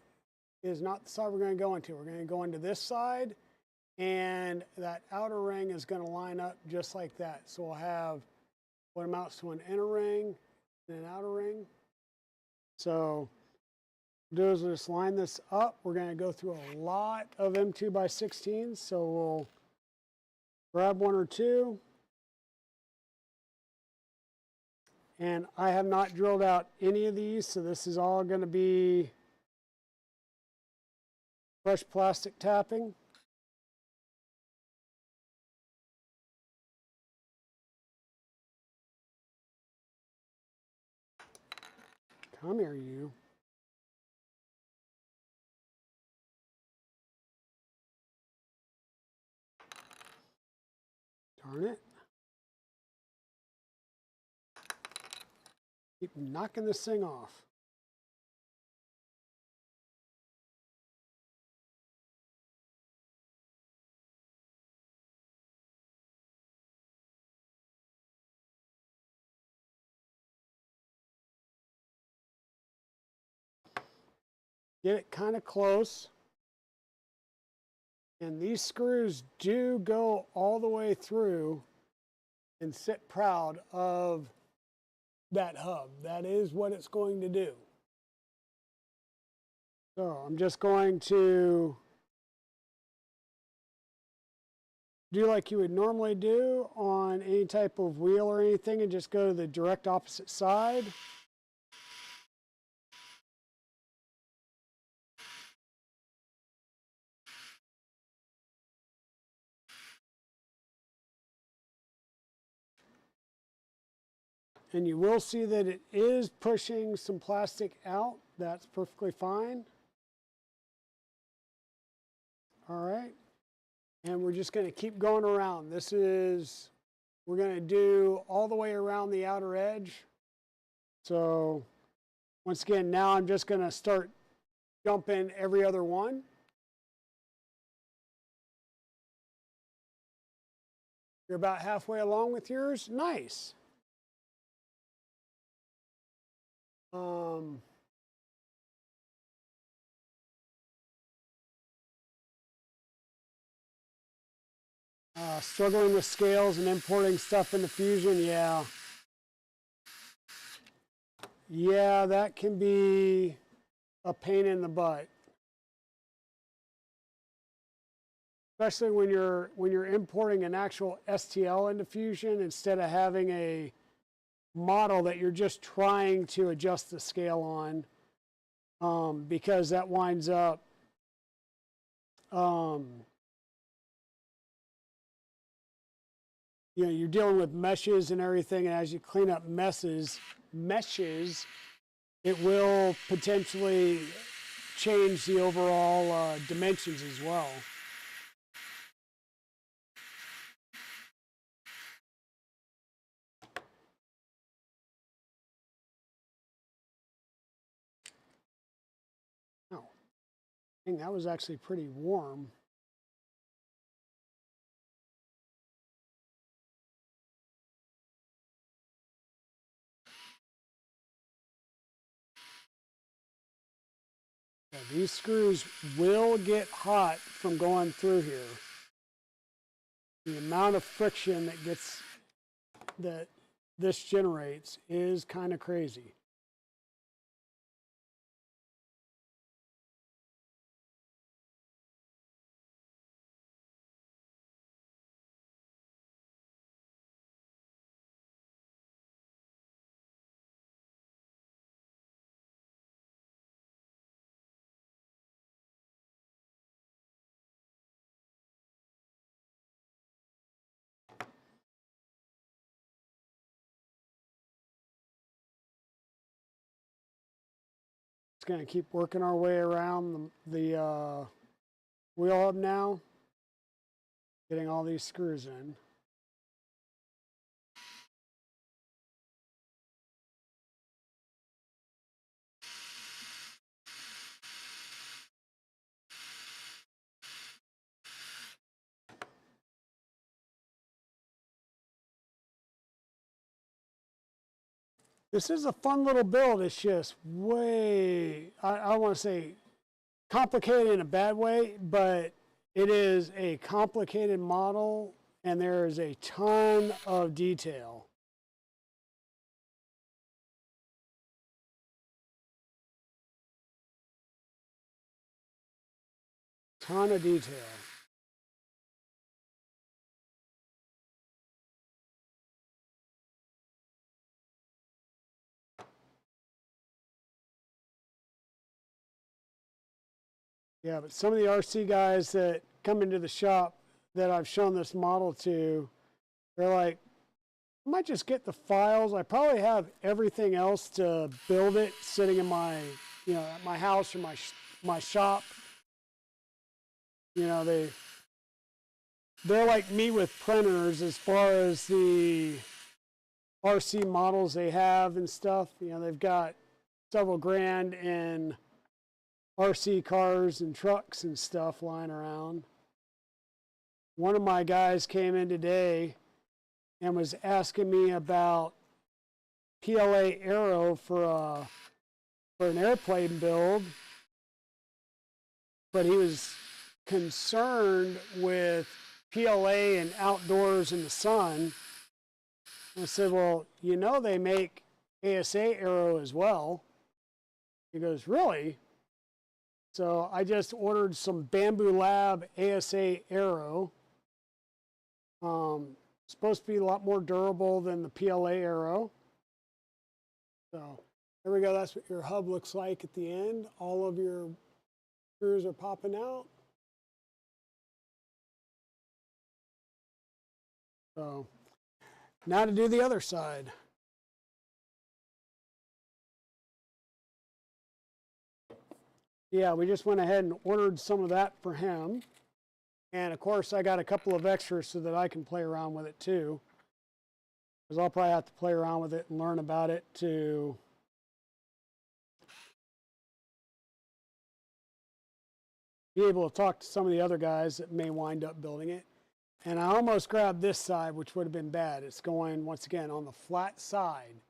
is not the side we're going to go into. We're going to go into this side, and that outer ring is going to line up just like that. So we'll have what amounts to an inner ring and an outer ring. So what we'll do is we'll just line this up. We're going to go through a lot of M2x16s, so we'll grab one or two. And I have not drilled out any of these, so this is all going to be fresh plastic tapping. Come here, you. Darn it. Keep knocking this thing off. Get it kind of close. And these screws do go all the way through and sit proud of that hub. That is what it's going to do. So I'm just going to do like you would normally do on any type of wheel or anything and just go to the direct opposite side. And you will see that it is pushing some plastic out. That's perfectly fine. All right. And we're just going to keep going around. We're going to do all the way around the outer edge. So once again, now I'm just going to start jumping every other one. You're about halfway along with yours. Nice. Struggling with scales and importing stuff into Fusion, yeah. Yeah, that can be a pain in the butt. Especially when you're importing an actual STL into Fusion instead of having a model that you're just trying to adjust the scale on, because that winds up you know, you're dealing with meshes and everything, and as you clean up meshes, it will potentially change the overall dimensions as well. Oh, I think that was actually pretty warm. Yeah, these screws will get hot from going through here. The amount of friction that this generates is kind of crazy. It's going to keep working our way around the wheel hub now, getting all these screws in. This is a fun little build. It's just way, I want to say complicated in a bad way, but it is a complicated model and there is a ton of detail. Ton of detail. Yeah, but some of the RC guys that come into the shop that I've shown this model to, they're like, I might just get the files. I probably have everything else to build it sitting in my, at my house or my shop. They're like me with printers as far as the RC models they have and stuff. They've got several grand in RC cars and trucks and stuff lying around. One of my guys came in today and was asking me about PLA Aero for an airplane build, but he was concerned with PLA and outdoors in the sun. I said, well, they make ASA Aero as well. He goes, really? So I just ordered some Bamboo Lab ASA Aero. Supposed to be a lot more durable than the PLA Aero. So there we go. That's what your hub looks like at the end. All of your screws are popping out. So now to do the other side. Yeah, we just went ahead and ordered some of that for him. And of course, I got a couple of extras so that I can play around with it too. Because I'll probably have to play around with it and learn about it to be able to talk to some of the other guys that may wind up building it. And I almost grabbed this side, which would have been bad. It's going, once again, on the flat side.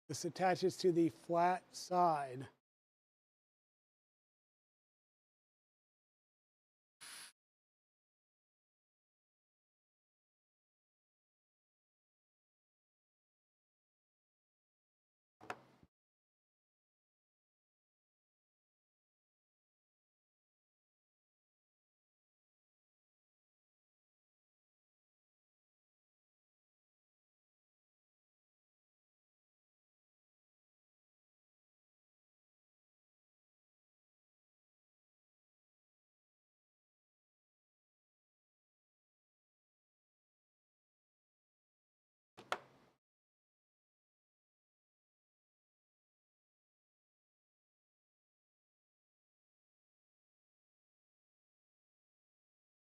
This attaches to the flat side.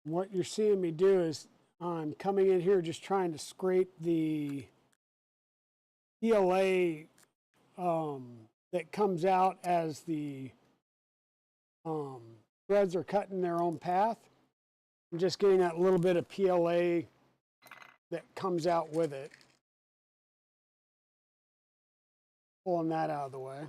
What you're seeing me do is I'm coming in here just trying to scrape the PLA that comes out as the threads are cutting their own path. I'm just getting that little bit of PLA that comes out with it. Pulling that out of the way.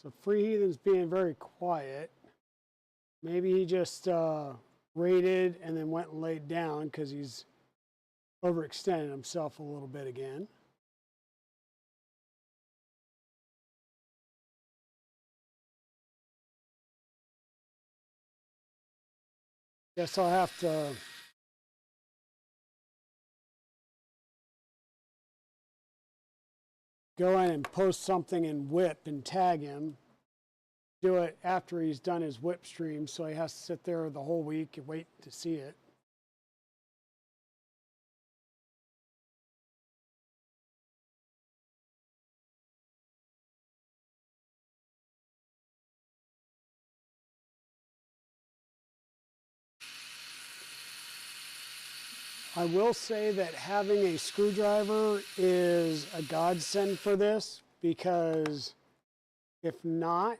So Free Heathen's being very quiet. Maybe he just raided and then went and laid down because he's overextended himself a little bit again. Guess I'll have to go in and post something in whip and tag him. Do it after he's done his whip stream, so he has to sit there the whole week and wait to see it. I will say that having a screwdriver is a godsend for this, because if not,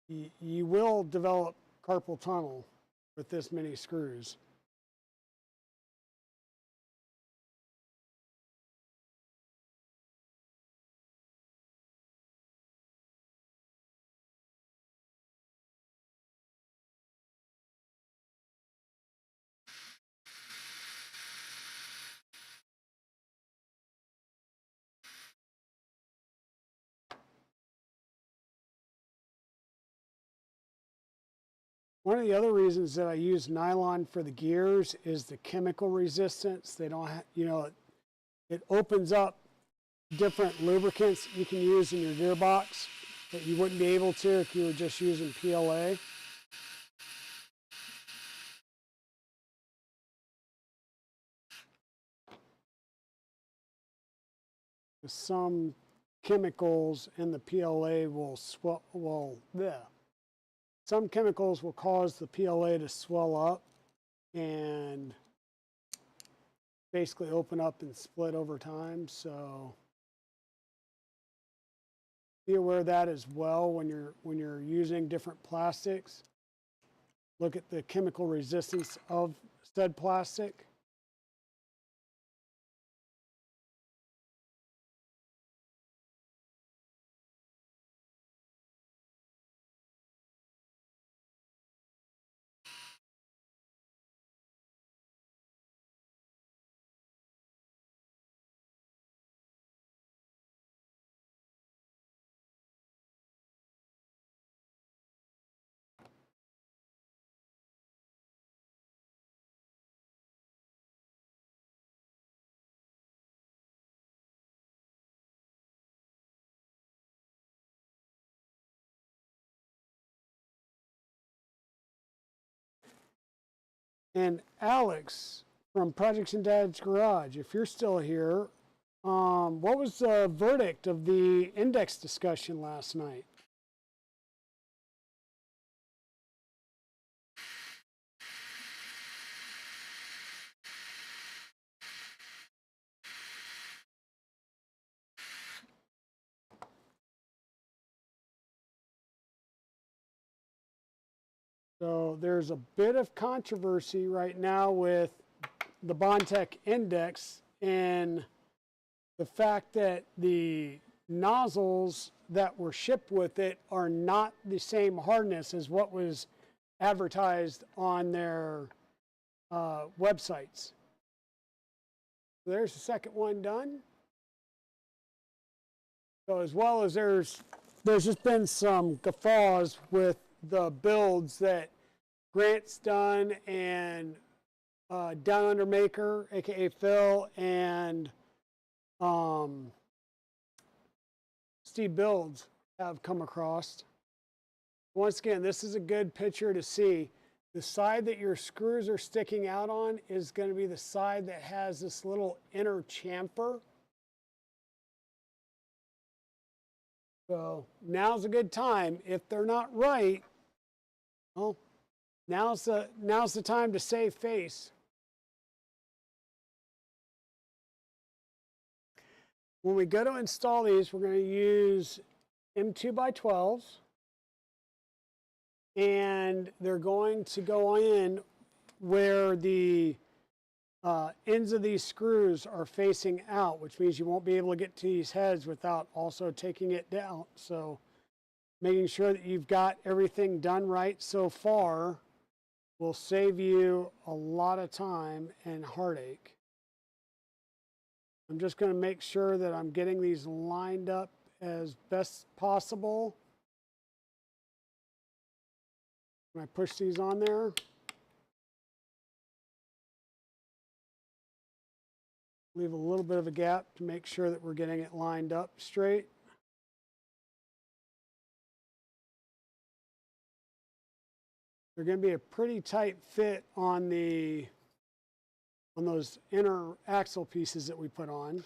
you will develop carpal tunnel with this many screws. One of the other reasons that I use nylon for the gears is the chemical resistance. They don't have, you know, it opens up different lubricants you can use in your gearbox that you wouldn't be able to if you were just using PLA. Some chemicals in the PLA will some chemicals will cause the PLA to swell up and basically open up and split over time. So be aware of that as well when you're using different plastics. Look at the chemical resistance of said plastic. And Alex from Projects and Dad's Garage, if you're still here, what was the verdict of the index discussion last night? So there's a bit of controversy right now with the Bondtech index and the fact that the nozzles that were shipped with it are not the same hardness as what was advertised on their websites. So there's the second one done. So as well as there's just been some guffaws with the builds that Grant's done and Down Under Maker, aka Phil, and Steve Builds have come across. Once again, this is a good picture to see. The side that your screws are sticking out on is going to be the side that has this little inner chamfer. So now's a good time. If they're not right, well, now's the time to save face. When we go to install these, we're going to use M2x12s, and they're going to go in where the ends of these screws are facing out, which means you won't be able to get to these heads without also taking it down. So making sure that you've got everything done right so far will save you a lot of time and heartache. I'm just going to make sure that I'm getting these lined up as best possible. When I push these on there, leave a little bit of a gap to make sure that we're getting it lined up straight. They're going to be a pretty tight fit on those inner axle pieces that we put on.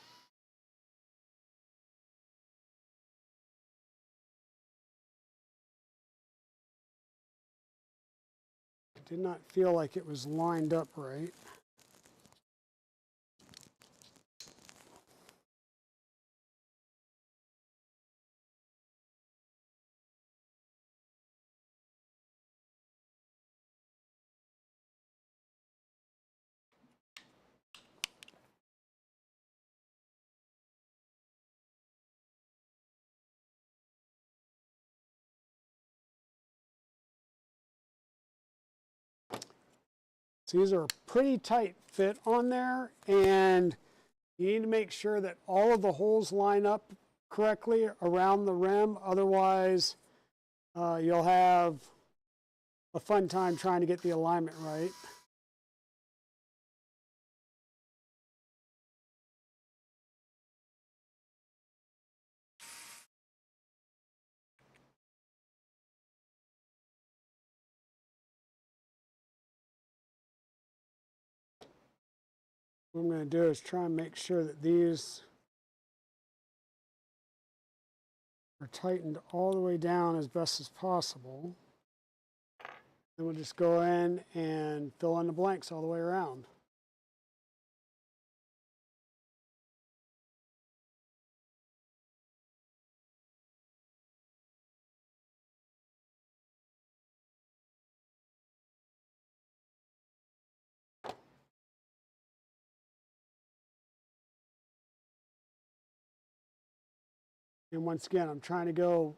It did not feel like it was lined up right. So these are a pretty tight fit on there, and you need to make sure that all of the holes line up correctly around the rim. Otherwise, you'll have a fun time trying to get the alignment right. What I'm going to do is try and make sure that these are tightened all the way down as best as possible. Then we'll just go in and fill in the blanks all the way around. And once again, I'm trying to go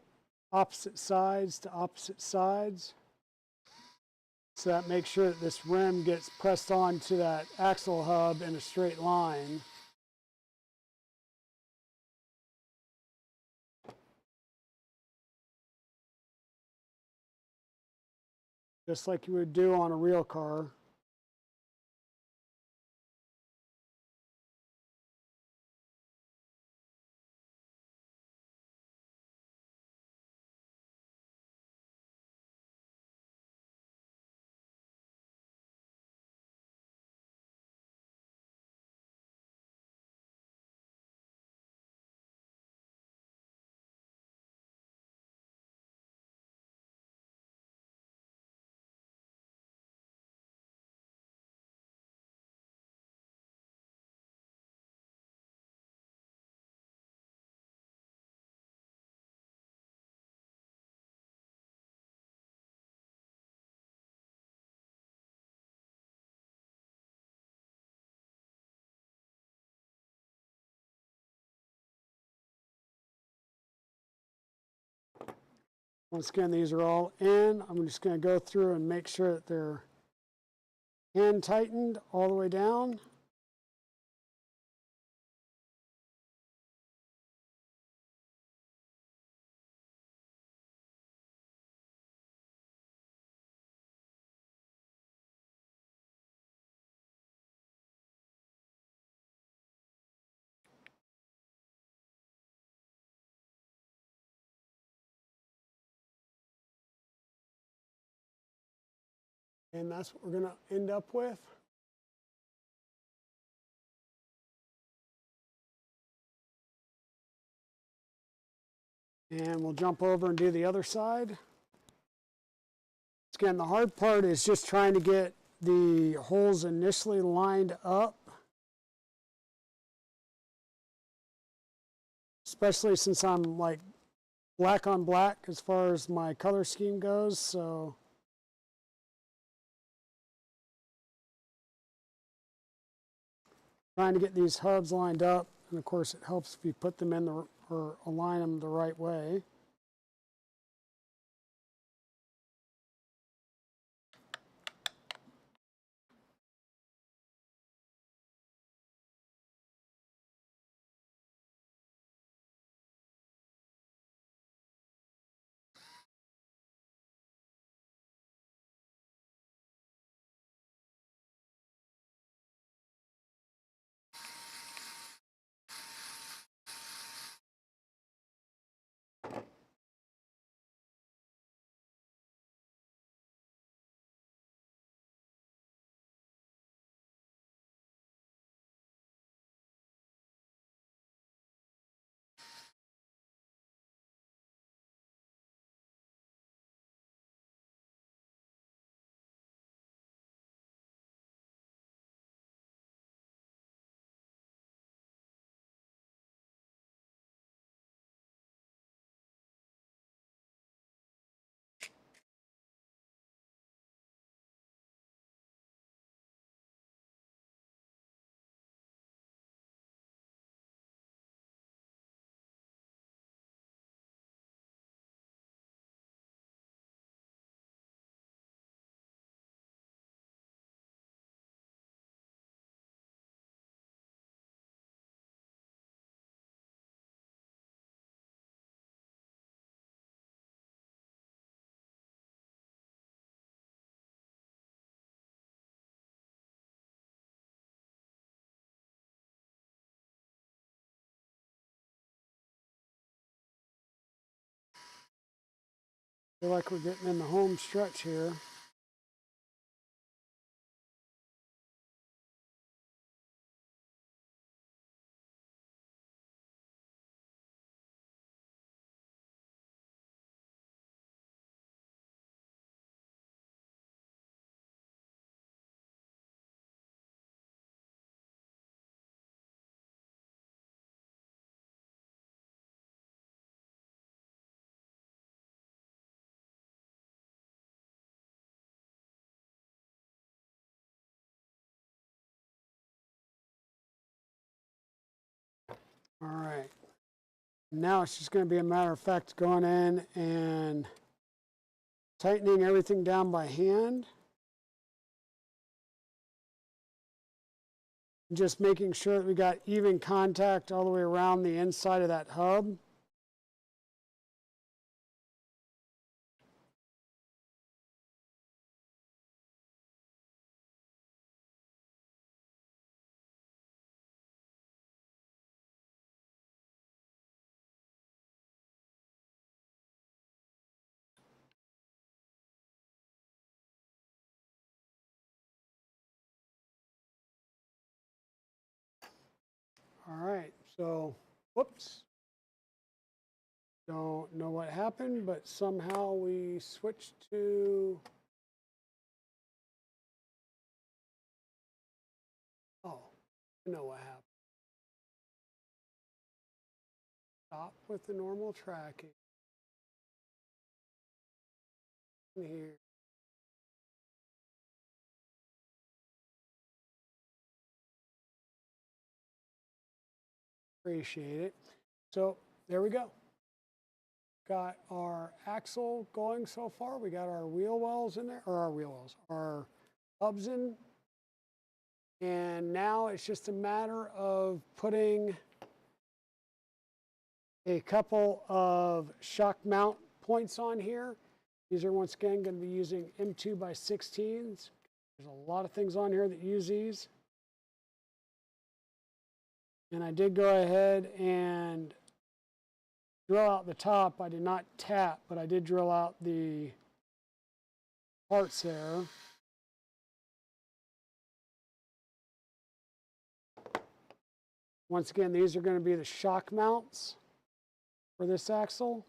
opposite sides to opposite sides. So that makes sure that this rim gets pressed onto that axle hub in a straight line. Just like you would do on a real car. Once again, these are all in. I'm just going to go through and make sure that they're hand tightened all the way down. And that's what we're going to end up with. And we'll jump over and do the other side. Again, the hard part is just trying to get the holes initially lined up. Especially since I'm like black on black as far as my color scheme goes, so trying to get these hubs lined up, and of course it helps if you put them in or align them the right way. Feel like we're getting in the home stretch here. All right. Now it's just going to be a matter of fact going in and tightening everything down by hand. Just making sure that we got even contact all the way around the inside of that hub. All right, so, whoops. Don't know what happened, but somehow we switched to, oh, I know what happened. Stop with the normal tracking. Here. Appreciate it. So there we go. Got our axle going so far. We got our wheel wells in there, or our wheel wells, our hubs in. And now it's just a matter of putting a couple of shock mount points on here. These are once again going to be using M2 by 16s. There's a lot of things on here that use these. And I did go ahead and drill out the top. I did not tap, but I did drill out the parts there. Once again, these are going to be the shock mounts for this axle.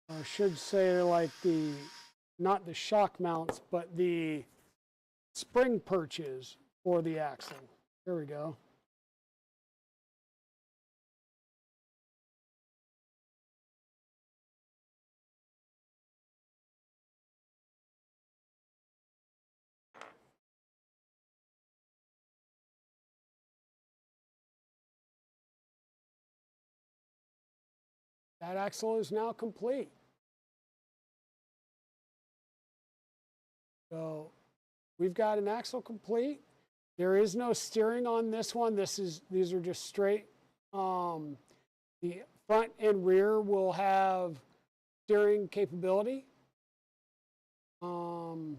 I should say like not the shock mounts, but the spring perches for the axle. There we go. That axle is now complete. So we've got an axle complete. There is no steering on this one. These are just straight. The front and rear will have steering capability. And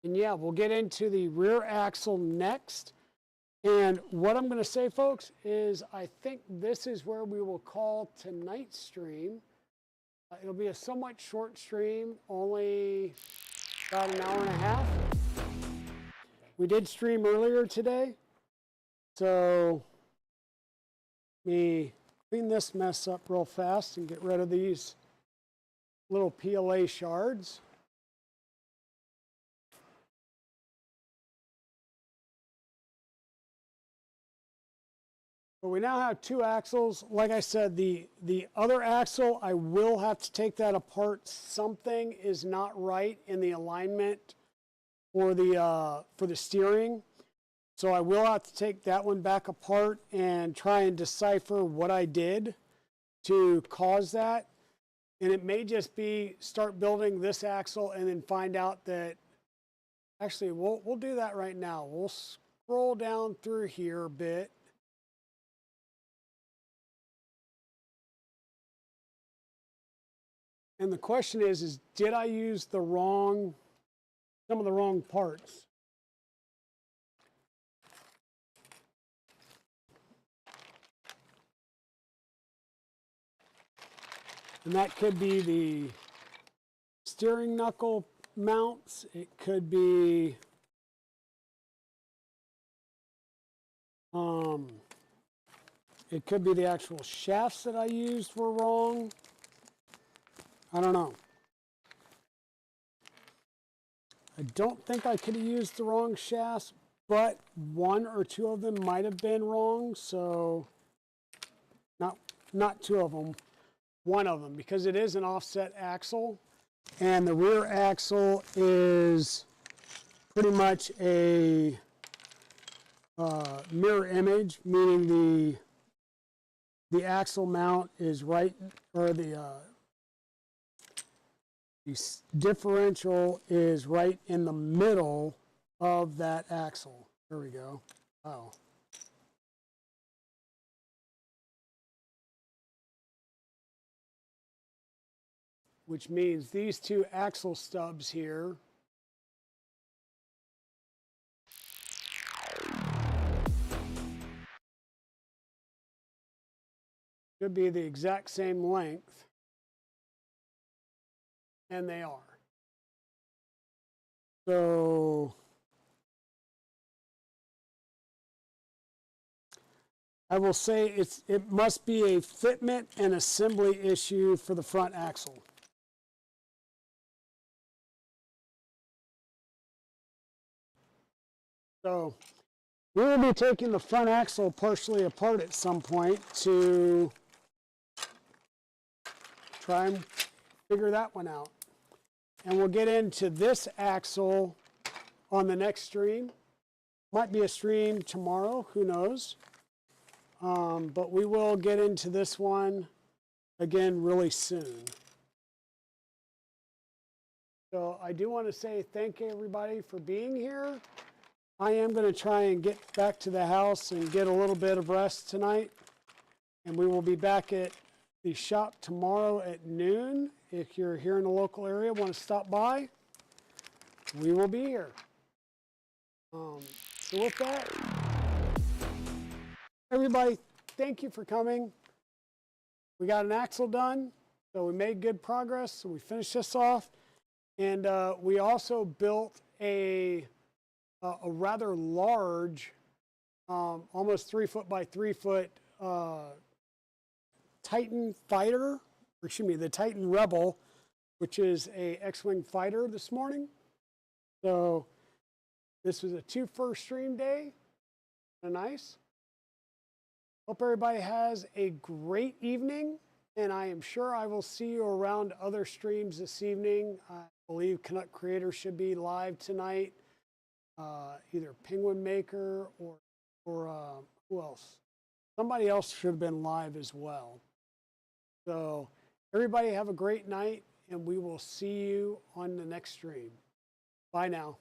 yeah, we'll get into the rear axle next. And what I'm going to say, folks, is I think this is where we will call tonight's stream. It'll be a somewhat short stream, only about an hour and a half. We did stream earlier today, so let me clean this mess up real fast and get rid of these little PLA shards. But we now have two axles. Like I said, the other axle, I will have to take that apart. Something is not right in the alignment for the steering. So I will have to take that one back apart and try and decipher what I did to cause that. And it may just be start building this axle and then find out that, actually, we'll do that right now. We'll scroll down through here a bit. And the question is did I use the wrong some of the wrong parts. And that could be the steering knuckle mounts. It could be the actual shafts that I used were wrong. I don't know. I don't think I could have used the wrong shafts, but one or two of them might have been wrong. So not two of them, one of them, because it is an offset axle, and the rear axle is pretty much a mirror image, meaning the axle mount is right, or the differential is right in the middle of that axle. There we go. Oh. Which means these two axle stubs here should be the exact same length, and they are. So I will say it must be a fitment and assembly issue for the front axle. So we will be taking the front axle partially apart at some point to try and figure that one out. And we'll get into this axle on the next stream. Might be a stream tomorrow, who knows. But we will get into this one again really soon. So I do want to say thank you everybody for being here. I am going to try and get back to the house and get a little bit of rest tonight. And we will be back at the shop tomorrow at noon. If you're here in the local area, want to stop by, we will be here. So with that, everybody, thank you for coming. We got an axle done, so we made good progress. So we finished this off. And we also built a rather large, almost 3 foot by 3 foot Titan fighter, or excuse me, the Titan Rebel, which is a X-Wing fighter this morning. So this was a 2 first stream day. Nice. Hope everybody has a great evening, and I am sure I will see you around other streams this evening. I believe Canuck Creator should be live tonight. Either Penguin Maker or who else? Somebody else should have been live as well. So everybody have a great night, and we will see you on the next stream. Bye now.